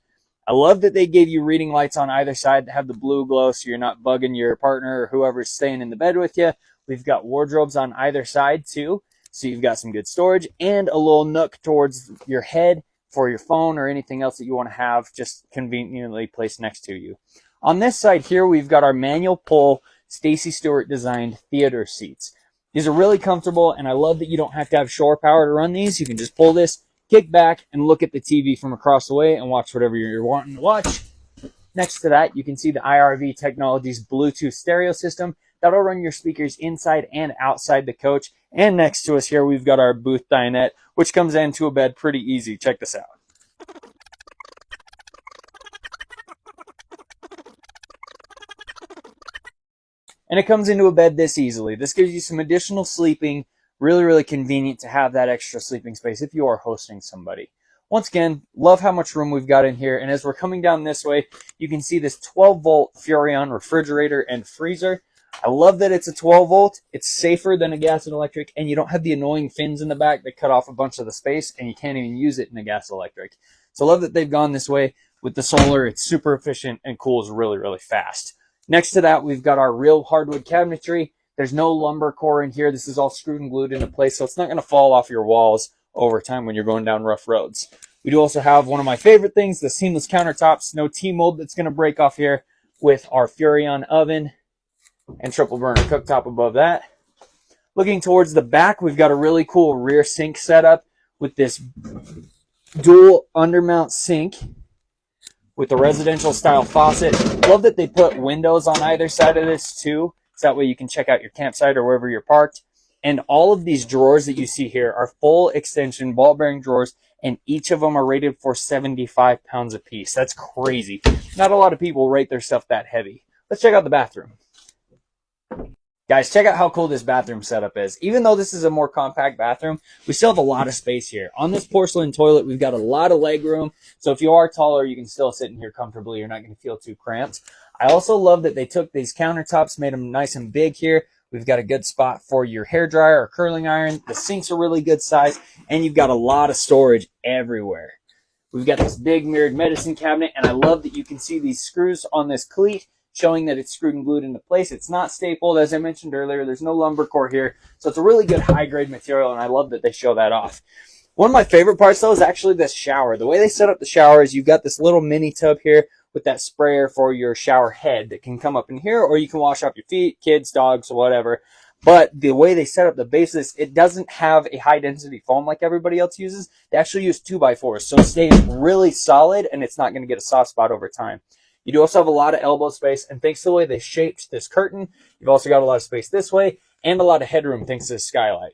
I love that they gave you reading lights on either side that have the blue glow so you're not bugging your partner or whoever's staying in the bed with you. We've got wardrobes on either side too, so you've got some good storage and a little nook towards your head for your phone or anything else that you want to have just conveniently placed next to you. On this side here, we've got our manual pull Stacy Stewart designed theater seats. These are really comfortable, and I love that you don't have to have shore power to run these. You can just pull this, kick back, and look at the TV from across the way and watch whatever you're wanting to watch. Next to that, you can see the IRV Technologies Bluetooth stereo system. That'll run your speakers inside and outside the coach. And next to us here, we've got our booth dinette, which comes into a bed pretty easy. Check this out. And it comes into a bed this easily. This gives you some additional sleeping. Really, really convenient to have that extra sleeping space if you are hosting somebody. Once again, love how much room we've got in here. And as we're coming down this way, you can see this 12-volt Furrion refrigerator and freezer. I love that it's a 12-volt. It's safer than a gas and electric, and you don't have the annoying fins in the back that cut off a bunch of the space, and you can't even use it in a gas electric. So I love that they've gone this way. With the solar, it's super efficient and cools really, really fast. Next to that, we've got our real hardwood cabinetry. There's no lumber core in here. This is all screwed and glued into place, so it's not going to fall off your walls over time when you're going down rough roads. We do also have one of my favorite things, the seamless countertops. No T-mold that's going to break off here, with our Furrion oven and triple burner cooktop above that. Looking towards the back, we've got a really cool rear sink setup with this dual undermount sink with the residential style faucet. Love that they put windows on either side of this too, so that way you can check out your campsite or wherever you're parked. And all of these drawers that you see here are full extension ball bearing drawers, and each of them are rated for 75 pounds a piece. That's crazy. Not a lot of people rate their stuff that heavy. Let's check out the bathroom. Guys, check out how cool this bathroom setup is. Even though this is a more compact bathroom, we still have a lot of space here. On this porcelain toilet, we've got a lot of leg room. So if you are taller, you can still sit in here comfortably. You're not going to feel too cramped. I also love that they took these countertops, made them nice and big here. We've got a good spot for your hairdryer or curling iron. The sinks are really good size, and you've got a lot of storage everywhere. We've got this big mirrored medicine cabinet, and I love that you can see these screws on this cleat, showing that it's screwed and glued into place. It's not stapled, as I mentioned earlier. There's no lumber core here, so it's a really good high-grade material, and I love that they show that off. One of my favorite parts, though, is actually this shower. The way they set up the shower is you've got this little mini tub here with that sprayer for your shower head that can come up in here, or you can wash off your feet, kids, dogs, whatever. But the way they set up the base of this, it doesn't have a high-density foam like everybody else uses. They actually use 2x4s, so it stays really solid, and it's not going to get a soft spot over time. You do also have a lot of elbow space, and thanks to the way they shaped this curtain, you've also got a lot of space this way, and a lot of headroom thanks to this skylight.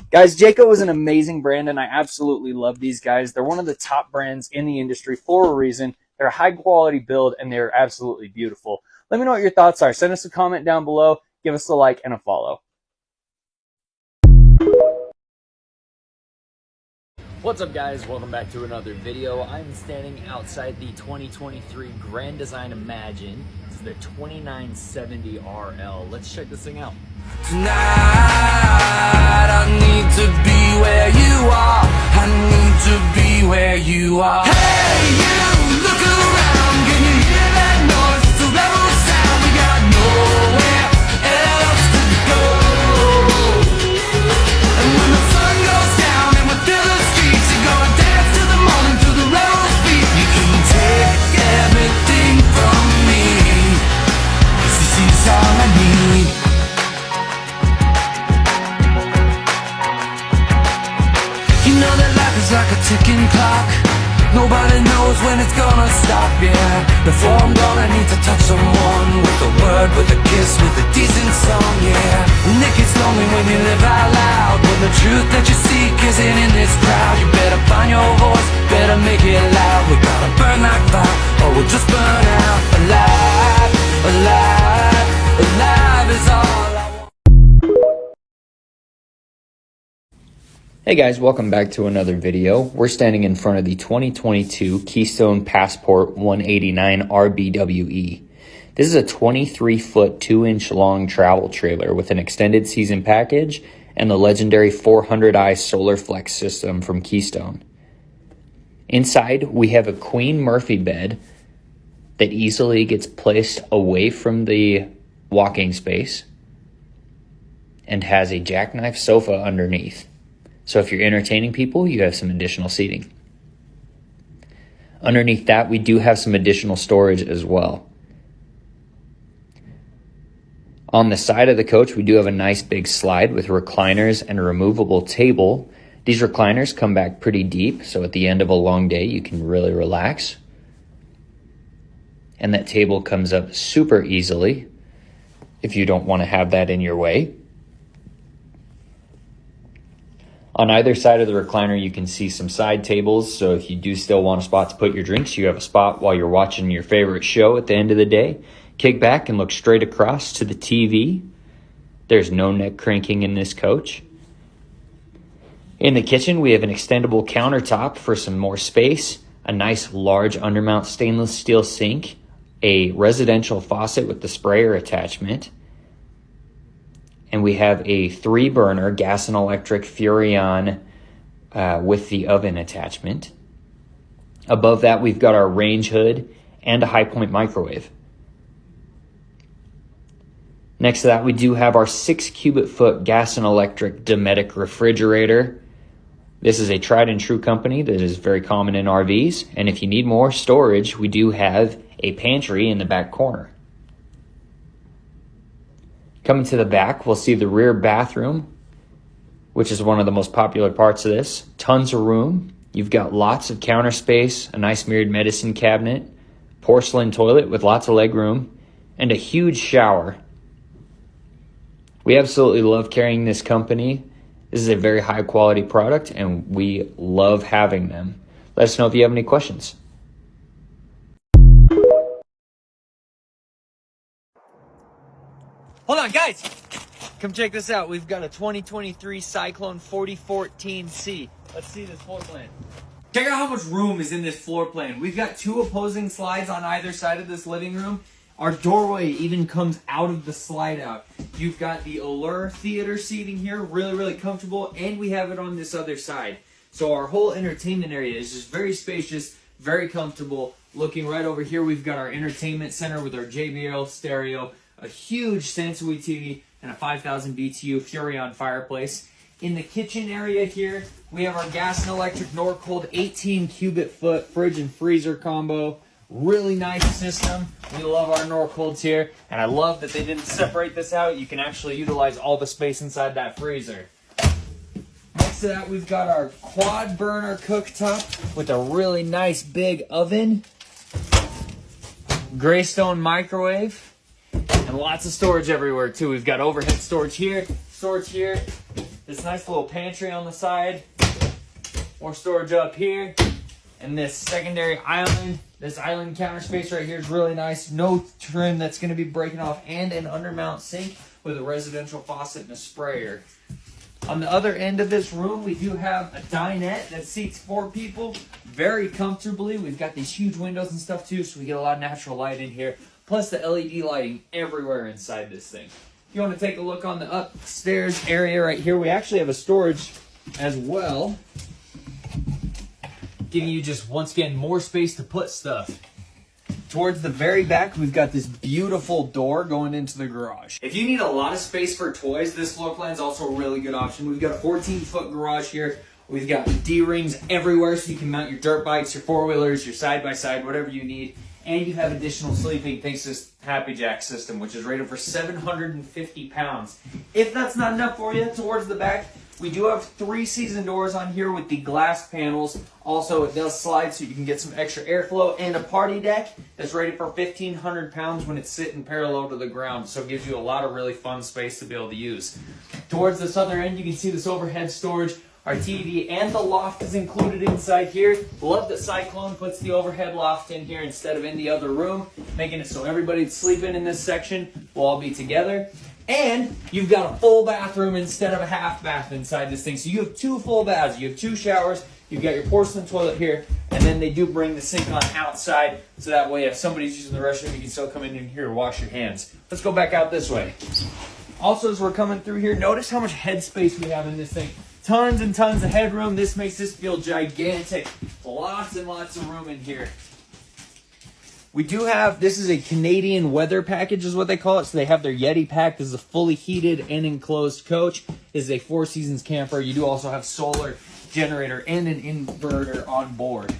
Guys, Jayco is an amazing brand, and I absolutely love these guys. They're one of the top brands in the industry for a reason. They're a high-quality build, and they're absolutely beautiful. Let me know what your thoughts are. Send us a comment down below. Give us a like and a follow. What's up, guys? Welcome back to another video. I'm standing outside the 2023 Grand Design Imagine. It's the 2970 RL. Let's check this thing out. Tonight, I need to be where you are. I need to be where you are. Hey, you, look around. Can you hear that noise? It's a rebel sound. We got nowhere else to go. And when the sun goes down and we feel the streets, you're gonna dance to the morning to the rebel's beat. You can take everything from me, 'cause this is all I need. You know that life is like a ticking clock. Nobody knows when it's gonna stop, yeah. Before I'm gonna need to touch someone with a word, with a kiss, with a decent song, yeah. And it gets lonely when you live out loud, when the truth that you seek isn't in this crowd. You better find your voice, better make it loud. We gotta burn like fire, or we'll just burn out. Alive, alive, alive is all I want. Hey guys, welcome back to another video. We're standing in front of the 2022 Keystone Passport 189 RBWE. This is a 23-foot, 2-inch long travel trailer with an extended season package and the legendary 400i solar flex system from Keystone. Inside, we have a Queen Murphy bed that easily gets placed away from the walking space and has a jackknife sofa underneath. So if you're entertaining people, you have some additional seating. Underneath that, we do have some additional storage as well. On the side of the coach, we do have a nice big slide with recliners and a removable table. These recliners come back pretty deep, so at the end of a long day, you can really relax. And that table comes up super easily if you don't want to have that in your way. On either side of the recliner, you can see some side tables, so if you do still want a spot to put your drinks, you have a spot while you're watching your favorite show at the end of the day. Kick back and look straight across to the TV. There's no neck cranking in this coach. In the kitchen, we have an extendable countertop for some more space, a nice large undermount stainless steel sink, a residential faucet with the sprayer attachment, and we have a 3-burner gas and electric Furrion with the oven attachment. Above that, we've got our range hood and a high point microwave. Next to that, we do have our 6 cubic foot gas and electric Dometic refrigerator. This is a tried and true company that is very common in RVs. And if you need more storage, we do have a pantry in the back corner. Coming to the back, we'll see the rear bathroom, which is one of the most popular parts of this. Tons of room. You've got lots of counter space, a nice mirrored medicine cabinet, porcelain toilet with lots of leg room, and a huge shower. We absolutely love carrying this company. This is a very high quality product and we love having them. Let us know if you have any questions. Hold on, guys. Come check this out. We've got a 2023 Cyclone 4014C. Let's see this floor plan. Check out how much room is in this floor plan. We've got 2 opposing slides on either side of this living room. Our doorway even comes out of the slide out. You've got the Allure theater seating here, really, really comfortable, and we have it on this other side. So our whole entertainment area is just very spacious, very comfortable. Looking right over here, we've got our entertainment center with our JBL stereo, a huge Sansui TV, and a 5,000 BTU Furrion fireplace. In the kitchen area here, we have our gas and electric Norcold 18 cubic foot fridge and freezer combo. Really nice system. We love our Norcolds here, and I love that they didn't separate this out. You can actually utilize all the space inside that freezer. Next to that, we've got our quad burner cooktop with a really nice big oven, Greystone microwave, and lots of storage everywhere too. We've got overhead storage here, this nice little pantry on the side, more storage up here, and this secondary island. This island counter space right here is really nice. No trim that's going to be breaking off, and an undermount sink with a residential faucet and a sprayer. On the other end of this room, we do have a dinette that seats 4 people very comfortably. We've got these huge windows and stuff too, so we get a lot of natural light in here, plus the LED lighting everywhere inside this thing. If you want to take a look on the upstairs area right here, we actually have a storage as well, giving you just, once again, more space to put stuff. Towards the very back, we've got this beautiful door going into the garage. If you need a lot of space for toys, this floor plan is also a really good option. We've got a 14-foot garage here. We've got D-rings everywhere so you can mount your dirt bikes, your four-wheelers, your side-by-side, whatever you need. And you have additional sleeping thanks to this Happy Jack system, which is rated for 750 pounds. If that's not enough for you, towards the back, we do have 3 season doors on here with the glass panels. Also, it does slide so you can get some extra airflow, and a party deck that's rated for 1,500 pounds when it's sitting parallel to the ground. So it gives you a lot of really fun space to be able to use. Towards this other end, you can see this overhead storage. Our TV and the loft is included inside here. Love that Cyclone puts the overhead loft in here instead of in the other room, making it so everybody that's sleeping in this section will all be together. And you've got a full bathroom instead of a half bath inside this thing. So you have 2 full baths, you have 2 showers, you've got your porcelain toilet here, and then they do bring the sink on outside, so that way if somebody's using the restroom, you can still come in here and wash your hands. Let's go back out this way. Also, as we're coming through here, notice how much headspace we have in this thing. Tons and tons of headroom. This makes this feel gigantic. Lots and lots of room in here. We do have, this is a Canadian weather package is what they call it. So they have their Yeti pack. This is a fully heated and enclosed coach. This is a 4 seasons camper. You do also have solar generator and an inverter on board.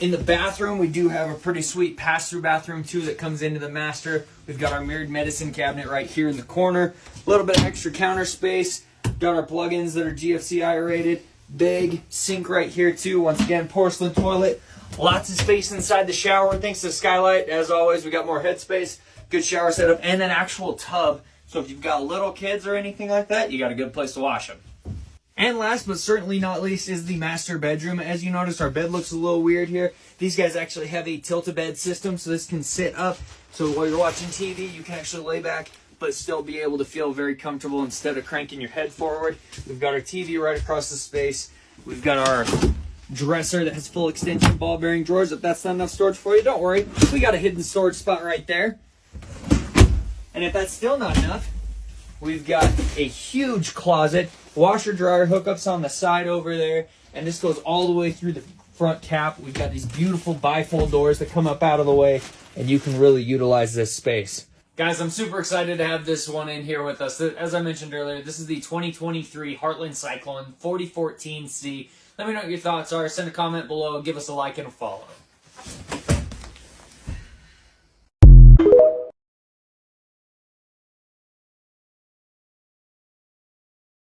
In the bathroom, we do have a pretty sweet pass-through bathroom too that comes into the master. We've got our mirrored medicine cabinet right here in the corner. A little bit of extra counter space. Got our plugins that are GFCI rated. Big sink right here too. Once again, porcelain toilet. Lots of space inside the shower. Thanks to the skylight, as always, we got more headspace. Good shower setup and an actual tub. So if you've got little kids or anything like that, you got a good place to wash them. And last but certainly not least is the master bedroom. As you notice, our bed looks a little weird here. These guys actually have a tilt-a-bed system, so this can sit up. So while you're watching TV, you can actually lay back, but still be able to feel very comfortable instead of cranking your head forward. We've got our TV right across the space. We've got our dresser that has full extension ball bearing drawers. If that's not enough storage for you, don't worry. We got a hidden storage spot right there. And if that's still not enough, we've got a huge closet washer dryer hookups on the side over there, and this goes all the way through the front cap. We've got these beautiful bifold doors that come up out of the way, and you can really utilize this space. Guys, I'm super excited to have this one in here with us. As I mentioned earlier, this is the 2023 Heartland Cyclone 4014C. Let me know what your thoughts are. Send a comment below, give us a like and a follow.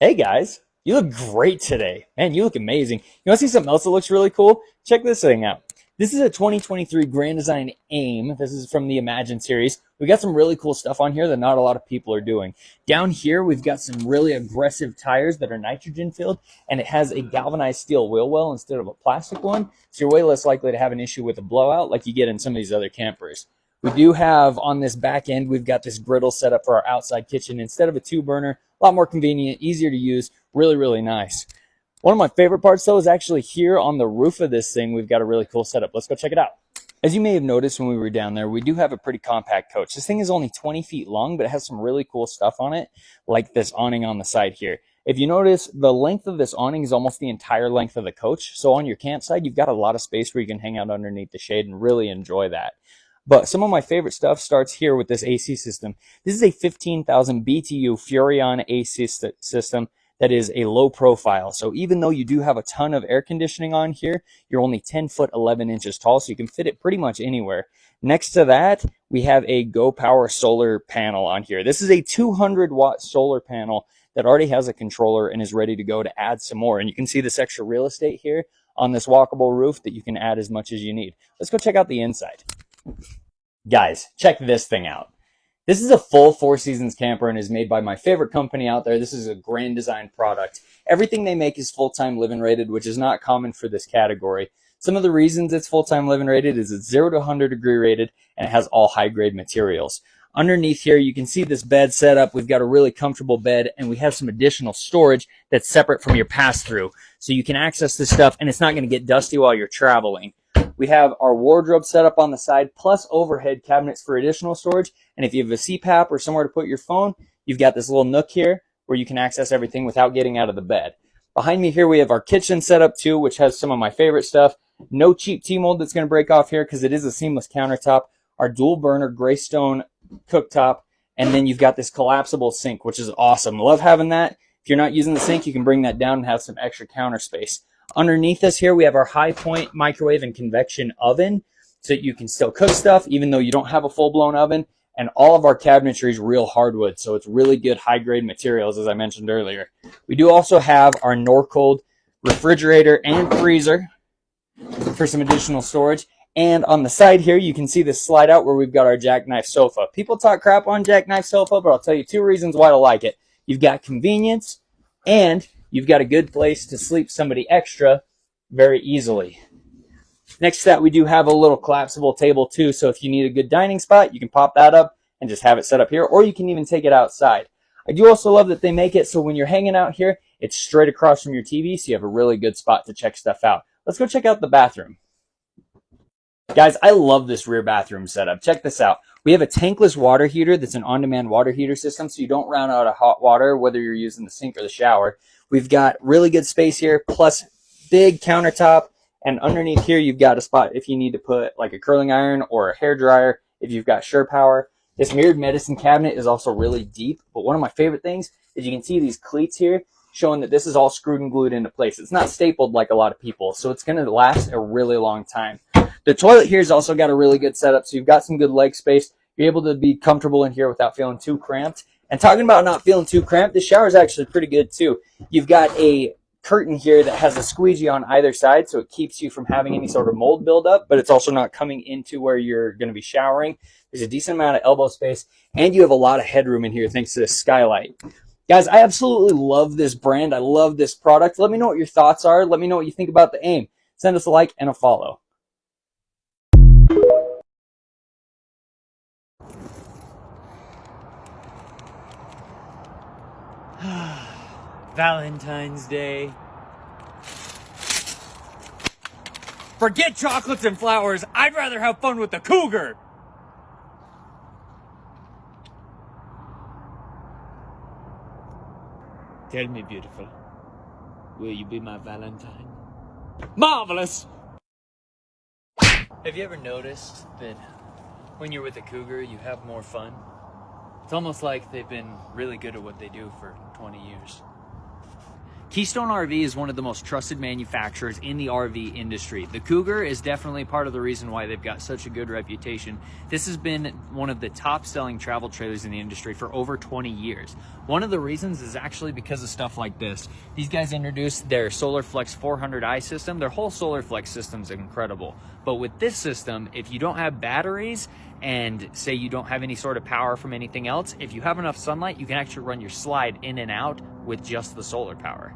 Hey guys, you look great today. Man, you look amazing. You want to see something else that looks really cool? Check this thing out. This is a 2023 Grand Design AIM. This is from the Imagine series. We got some really cool stuff on here that not a lot of people are doing. Down here, we've got some really aggressive tires that are nitrogen filled, and it has a galvanized steel wheel well instead of a plastic one. So you're way less likely to have an issue with a blowout like you get in some of these other campers. We do have on this back end, we've got this griddle set up for our outside kitchen instead of a 2-burner. A lot more convenient, easier to use, really, really nice. One of my favorite parts, though, is actually here on the roof of this thing. We've got a really cool setup. Let's go check it out. As you may have noticed when we were down there, we do have a pretty compact coach. This thing is only 20 feet long, but it has some really cool stuff on it, like this awning on the side here. If you notice, the length of this awning is almost the entire length of the coach. So on your campsite, you've got a lot of space where you can hang out underneath the shade and really enjoy that. But some of my favorite stuff starts here with this AC system. This is a 15,000 BTU Furrion AC system that is a low profile. So even though you do have a ton of air conditioning on here, you're only 10 foot 11 inches tall, so you can fit it pretty much anywhere. Next to that, we have a Go Power solar panel on here. This is a 200 watt solar panel that already has a controller and is ready to go to add some more. And you can see this extra real estate here on this walkable roof that you can add as much as you need. Let's go check out the inside. Guys, check this thing out. This is a full Four Seasons camper and is made by my favorite company out there. This is a Grand Design product. Everything they make is full-time living rated, which is not common for this category. Some of the reasons it's full-time living rated is it's 0 to 100 degree rated and it has all high-grade materials. Underneath here, you can see this bed set up. We've got a really comfortable bed and we have some additional storage that's separate from your pass-through. So you can access this stuff and it's not going to get dusty while you're traveling. We have our wardrobe set up on the side, plus overhead cabinets for additional storage. And if you have a CPAP or somewhere to put your phone, you've got this little nook here where you can access everything without getting out of the bed. Behind me here, we have our kitchen set up too, which has some of my favorite stuff. No cheap T-mold that's going to break off here because it is a seamless countertop. Our dual burner Greystone cooktop. And then you've got this collapsible sink, which is awesome. Love having that. If you're not using the sink, you can bring that down and have some extra counter space. Underneath us here, we have our high point microwave and convection oven so that you can still cook stuff even though you don't have a full-blown oven. And all of our cabinetry is real hardwood, so it's really good high-grade materials, as I mentioned earlier. We do also have our Norcold refrigerator and freezer for some additional storage. And on the side here, you can see this slide out where we've got our jackknife sofa. People talk crap on jackknife sofa, but I'll tell you 2 reasons why to like it. You've got convenience and you've got a good place to sleep somebody extra very easily. Next to that, we do have a little collapsible table too. So if you need a good dining spot, you can pop that up and just have it set up here, or you can even take it outside. I do also love that they make it so when you're hanging out here, it's straight across from your TV, so you have a really good spot to check stuff out. Let's go check out the bathroom. Guys, I love this rear bathroom setup. Check this out. We have a tankless water heater that's an on-demand water heater system, so you don't run out of hot water, whether you're using the sink or the shower. We've got really good space here, plus big countertop. And underneath here, you've got a spot if you need to put like a curling iron or a hair dryer, if you've got Sure Power. This mirrored medicine cabinet is also really deep. But one of my favorite things is you can see these cleats here showing that this is all screwed and glued into place. It's not stapled like a lot of people, so it's going to last a really long time. The toilet here has also got a really good setup, so you've got some good leg space. You're able to be comfortable in here without feeling too cramped. And talking about not feeling too cramped, the shower is actually pretty good too. You've got a curtain here that has a squeegee on either side, so it keeps you from having any sort of mold buildup, but it's also not coming into where you're going to be showering. There's a decent amount of elbow space, and you have a lot of headroom in here thanks to this skylight. Guys, I absolutely love this brand. I love this product. Let me know what your thoughts are. Let me know what you think about the AIM. Send us a like and a follow. Valentine's Day. Forget chocolates and flowers. I'd rather have fun with the cougar. Tell me, beautiful, will you be my Valentine? Marvelous! Have you ever noticed that when you're with a cougar, you have more fun? It's almost like they've been really good at what they do for 20 years. Keystone RV is one of the most trusted manufacturers in the RV industry. The Cougar is definitely part of the reason why they've got such a good reputation. This has been one of the top selling travel trailers in the industry for over 20 years. One of the reasons is actually because of stuff like this. These guys introduced their SolarFlex 400i system. Their whole SolarFlex system is incredible. But with this system, if you don't have batteries and say you don't have any sort of power from anything else, if you have enough sunlight, you can actually run your slide in and out with just the solar power.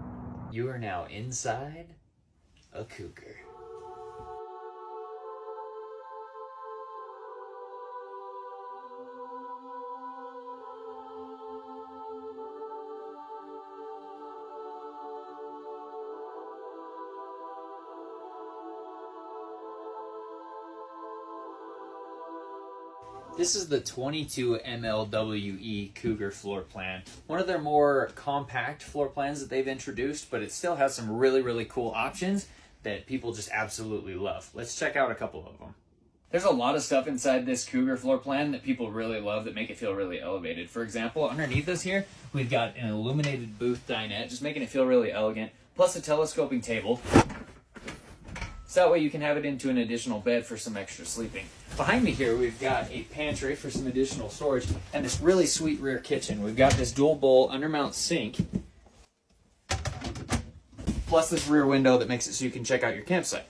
You are now inside a Cougar. This is the 22 MLWE Cougar floor plan. One of their more compact floor plans that they've introduced, but it still has some really, really cool options that people just absolutely love. Let's check out a couple of them. There's a lot of stuff inside this Cougar floor plan that people really love that make it feel really elevated. For example, underneath us here, we've got an illuminated booth dinette, just making it feel really elegant, plus a telescoping table. So that way you can have it into an additional bed for some extra sleeping. Behind me here, we've got a pantry for some additional storage and this really sweet rear kitchen. We've got this dual bowl undermount sink, plus this rear window that makes it so you can check out your campsite.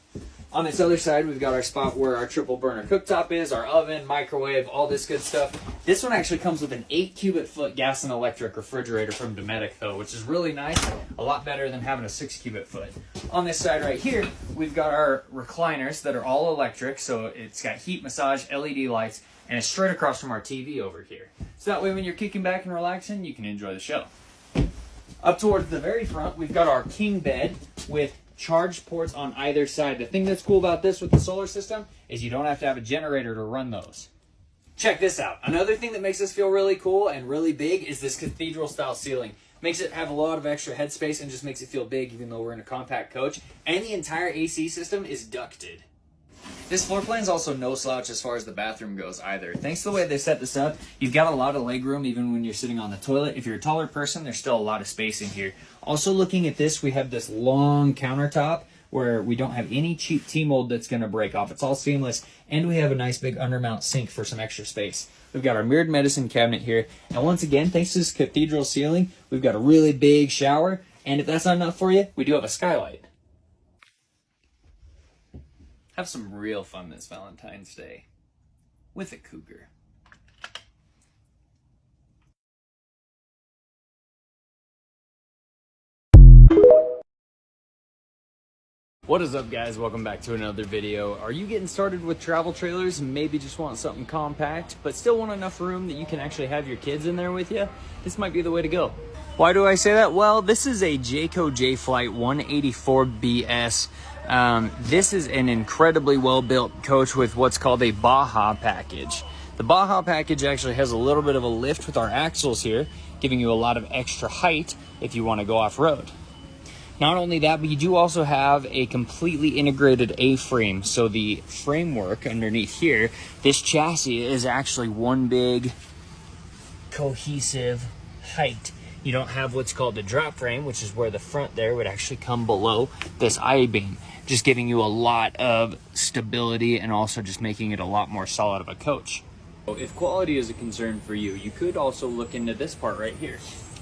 On this other side, we've got our spot where our triple burner cooktop is, our oven, microwave, all this good stuff. This one actually comes with an 8 cubic foot gas and electric refrigerator from Dometic though, which is really nice, a lot better than having a 6 cubic foot. On this side right here, we've got our recliners that are all electric, so it's got heat, massage, LED lights, and it's straight across from our TV over here. So that way when you're kicking back and relaxing, you can enjoy the show. Up towards the very front, we've got our king bed with charge ports on either side. The thing that's cool about this with the solar system is you don't have to have a generator to run those. Check this out. Another thing that makes this feel really cool and really big is this cathedral style ceiling. Makes it have a lot of extra headspace and just makes it feel big even though we're in a compact coach. And the entire AC system is ducted. This floor plan is also no slouch as far as the bathroom goes either. Thanks to the way they set this up, you've got a lot of leg room even when you're sitting on the toilet. If you're a taller person, there's still a lot of space in here. Also looking at this, we have this long countertop where we don't have any cheap T-mold that's going to break off. It's all seamless, and we have a nice big undermount sink for some extra space. We've got our mirrored medicine cabinet here, and once again, thanks to this cathedral ceiling, we've got a really big shower, and if that's not enough for you, we do have a skylight. Have some real fun this Valentine's Day with a Cougar. What is up, guys? Welcome back to another video. Are you getting started with travel trailers and maybe just want something compact but still want enough room that you can actually have your kids in there with you? This might be the way to go. Why do I say that? Well, this is a Jayco J-Flight 184BS. This is an incredibly well-built coach with what's called a Baja package. The Baja package actually has a little bit of a lift with our axles here, giving you a lot of extra height if you want to go off-road. Not only that, but you do also have a completely integrated A-frame. So the framework underneath here, this chassis is actually one big cohesive height. You don't have what's called the drop frame, which is where the front there would actually come below this I-beam, just giving you a lot of stability and also just making it a lot more solid of a coach. If quality is a concern for you, you could also look into this part right here.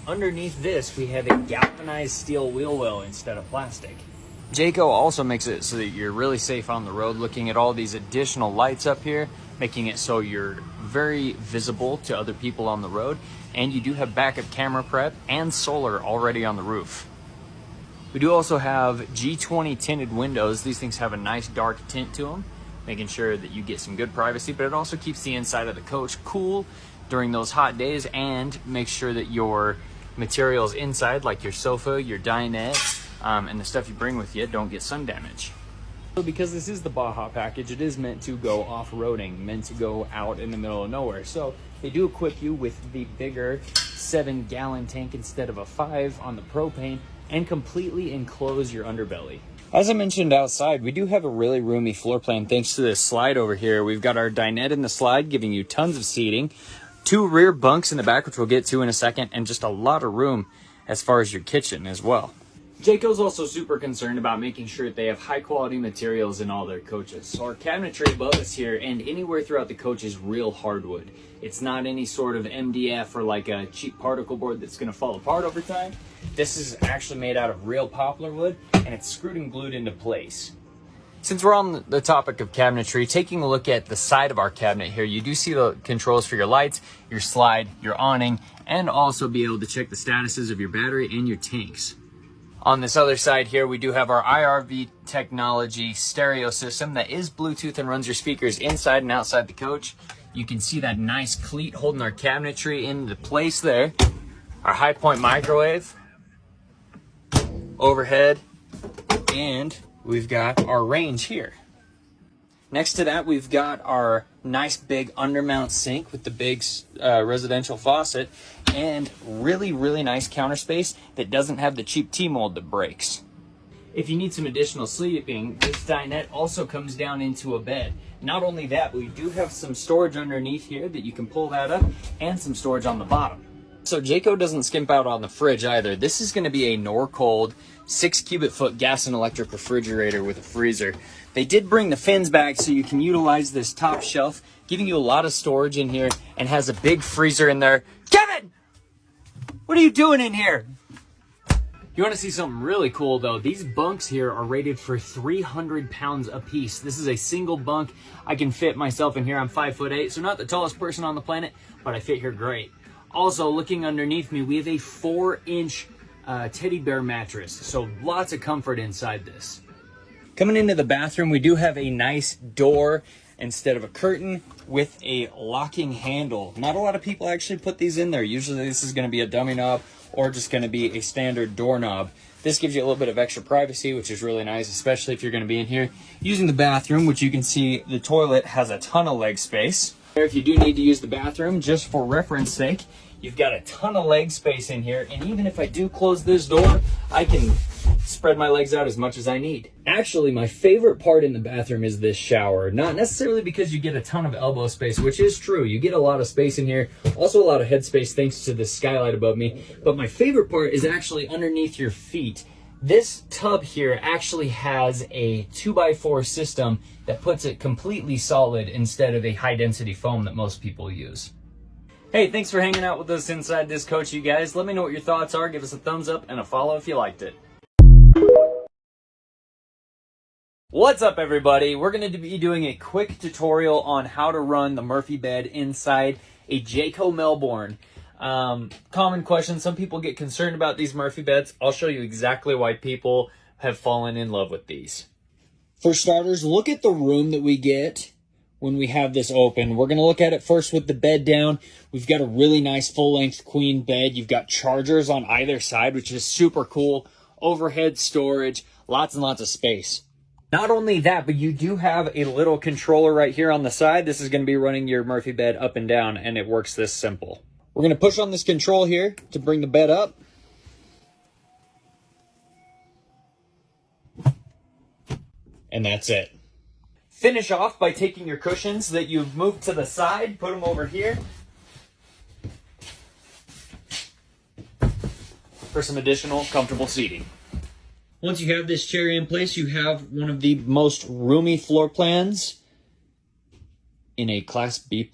Underneath this, we have a galvanized steel wheel well instead of plastic. Jayco also makes it so that you're really safe on the road, looking at all these additional lights up here, making it so you're very visible to other people on the road, and you do have backup camera prep and solar already on the roof. We do also have G20 tinted windows. These things have a nice dark tint to them, making sure that you get some good privacy, but it also keeps the inside of the coach cool during those hot days and makes sure that your materials inside, like your sofa, your dinette, and the stuff you bring with you, don't get sun damage. So because this is the Baja package, it is meant to go off-roading, meant to go out in the middle of nowhere. So they do equip you with the bigger 7-gallon tank instead of a 5 on the propane, and completely enclose your underbelly. As I mentioned outside, we do have a really roomy floor plan thanks to this slide over here. We've got our dinette in the slide, giving you tons of seating, 2 rear bunks in the back, which we'll get to in a second, and just a lot of room as far as your kitchen as well. Jayco's also super concerned about making sure that they have high quality materials in all their coaches. So our cabinetry above us here and anywhere throughout the coach is real hardwood. It's not any sort of MDF or like a cheap particle board that's going to fall apart over time. This is actually made out of real poplar wood, and it's screwed and glued into place. Since we're on the topic of cabinetry, taking a look at the side of our cabinet here, you do see the controls for your lights, your slide, your awning, and also be able to check the statuses of your battery and your tanks. On this other side here, we do have our IRV technology stereo system that is Bluetooth and runs your speakers inside and outside the coach. You can see that nice cleat holding our cabinetry into place there. Our high point microwave, overhead, and we've got our range here. Next to that, we've got our nice big undermount sink with the big residential faucet and really, really nice counter space that doesn't have the cheap T-mold that breaks. If you need some additional sleeping, this dinette also comes down into a bed. Not only that, but we do have some storage underneath here that you can pull that up, and some storage on the bottom. So Jayco doesn't skimp out on the fridge either. This is going to be a Norcold 6 cubic foot gas and electric refrigerator with a freezer. They did bring the fins back so you can utilize this top shelf, giving you a lot of storage in here, and has a big freezer in there. Kevin! What are you doing in here? You want to see something really cool though? These bunks here are rated for 300 pounds a piece. This is a single bunk. I can fit myself in here. I'm 5'8", so not the tallest person on the planet, but I fit here great. Also, looking underneath me, we have a 4-inch teddy bear mattress, so lots of comfort inside this. Coming into the bathroom, we do have a nice door instead of a curtain with a locking handle. Not a lot of people actually put these in there. Usually this is going to be a dummy knob or just going to be a standard doorknob. This gives you a little bit of extra privacy, which is really nice, especially if you're going to be in here using the bathroom, which you can see the toilet has a ton of leg space. If you do need to use the bathroom, just for reference sake, you've got a ton of leg space in here, and even if I do close this door, I can spread my legs out as much as I need. Actually, my favorite part in the bathroom is this shower. Not necessarily because you get a ton of elbow space, which is true. You get a lot of space in here. Also a lot of head space thanks to this skylight above me. But my favorite part is actually underneath your feet. This tub here actually has a 2x4 system that puts it completely solid instead of a high-density foam that most people use. Hey, thanks for hanging out with us inside this coach, you guys. Let me know what your thoughts are. Give us a thumbs up and a follow if you liked it. What's up, everybody? We're going to be doing a quick tutorial on how to run the Murphy bed inside a Jayco Melbourne. Common question. Some people get concerned about these Murphy beds. I'll show you exactly why people have fallen in love with these. For starters, look at the room that we get when we have this open. We're going to look at it first with the bed down. We've got a really nice full-length queen bed. You've got chargers on either side, which is super cool. Overhead storage, lots and lots of space. Not only that, but you do have a little controller right here on the side. This is going to be running your Murphy bed up and down, and it works this simple. We're going to push on this control here to bring the bed up. And that's it. Finish off by taking your cushions that you've moved to the side, put them over here for some additional comfortable seating. Once you have this chair in place, you have one of the most roomy floor plans in a Class B+.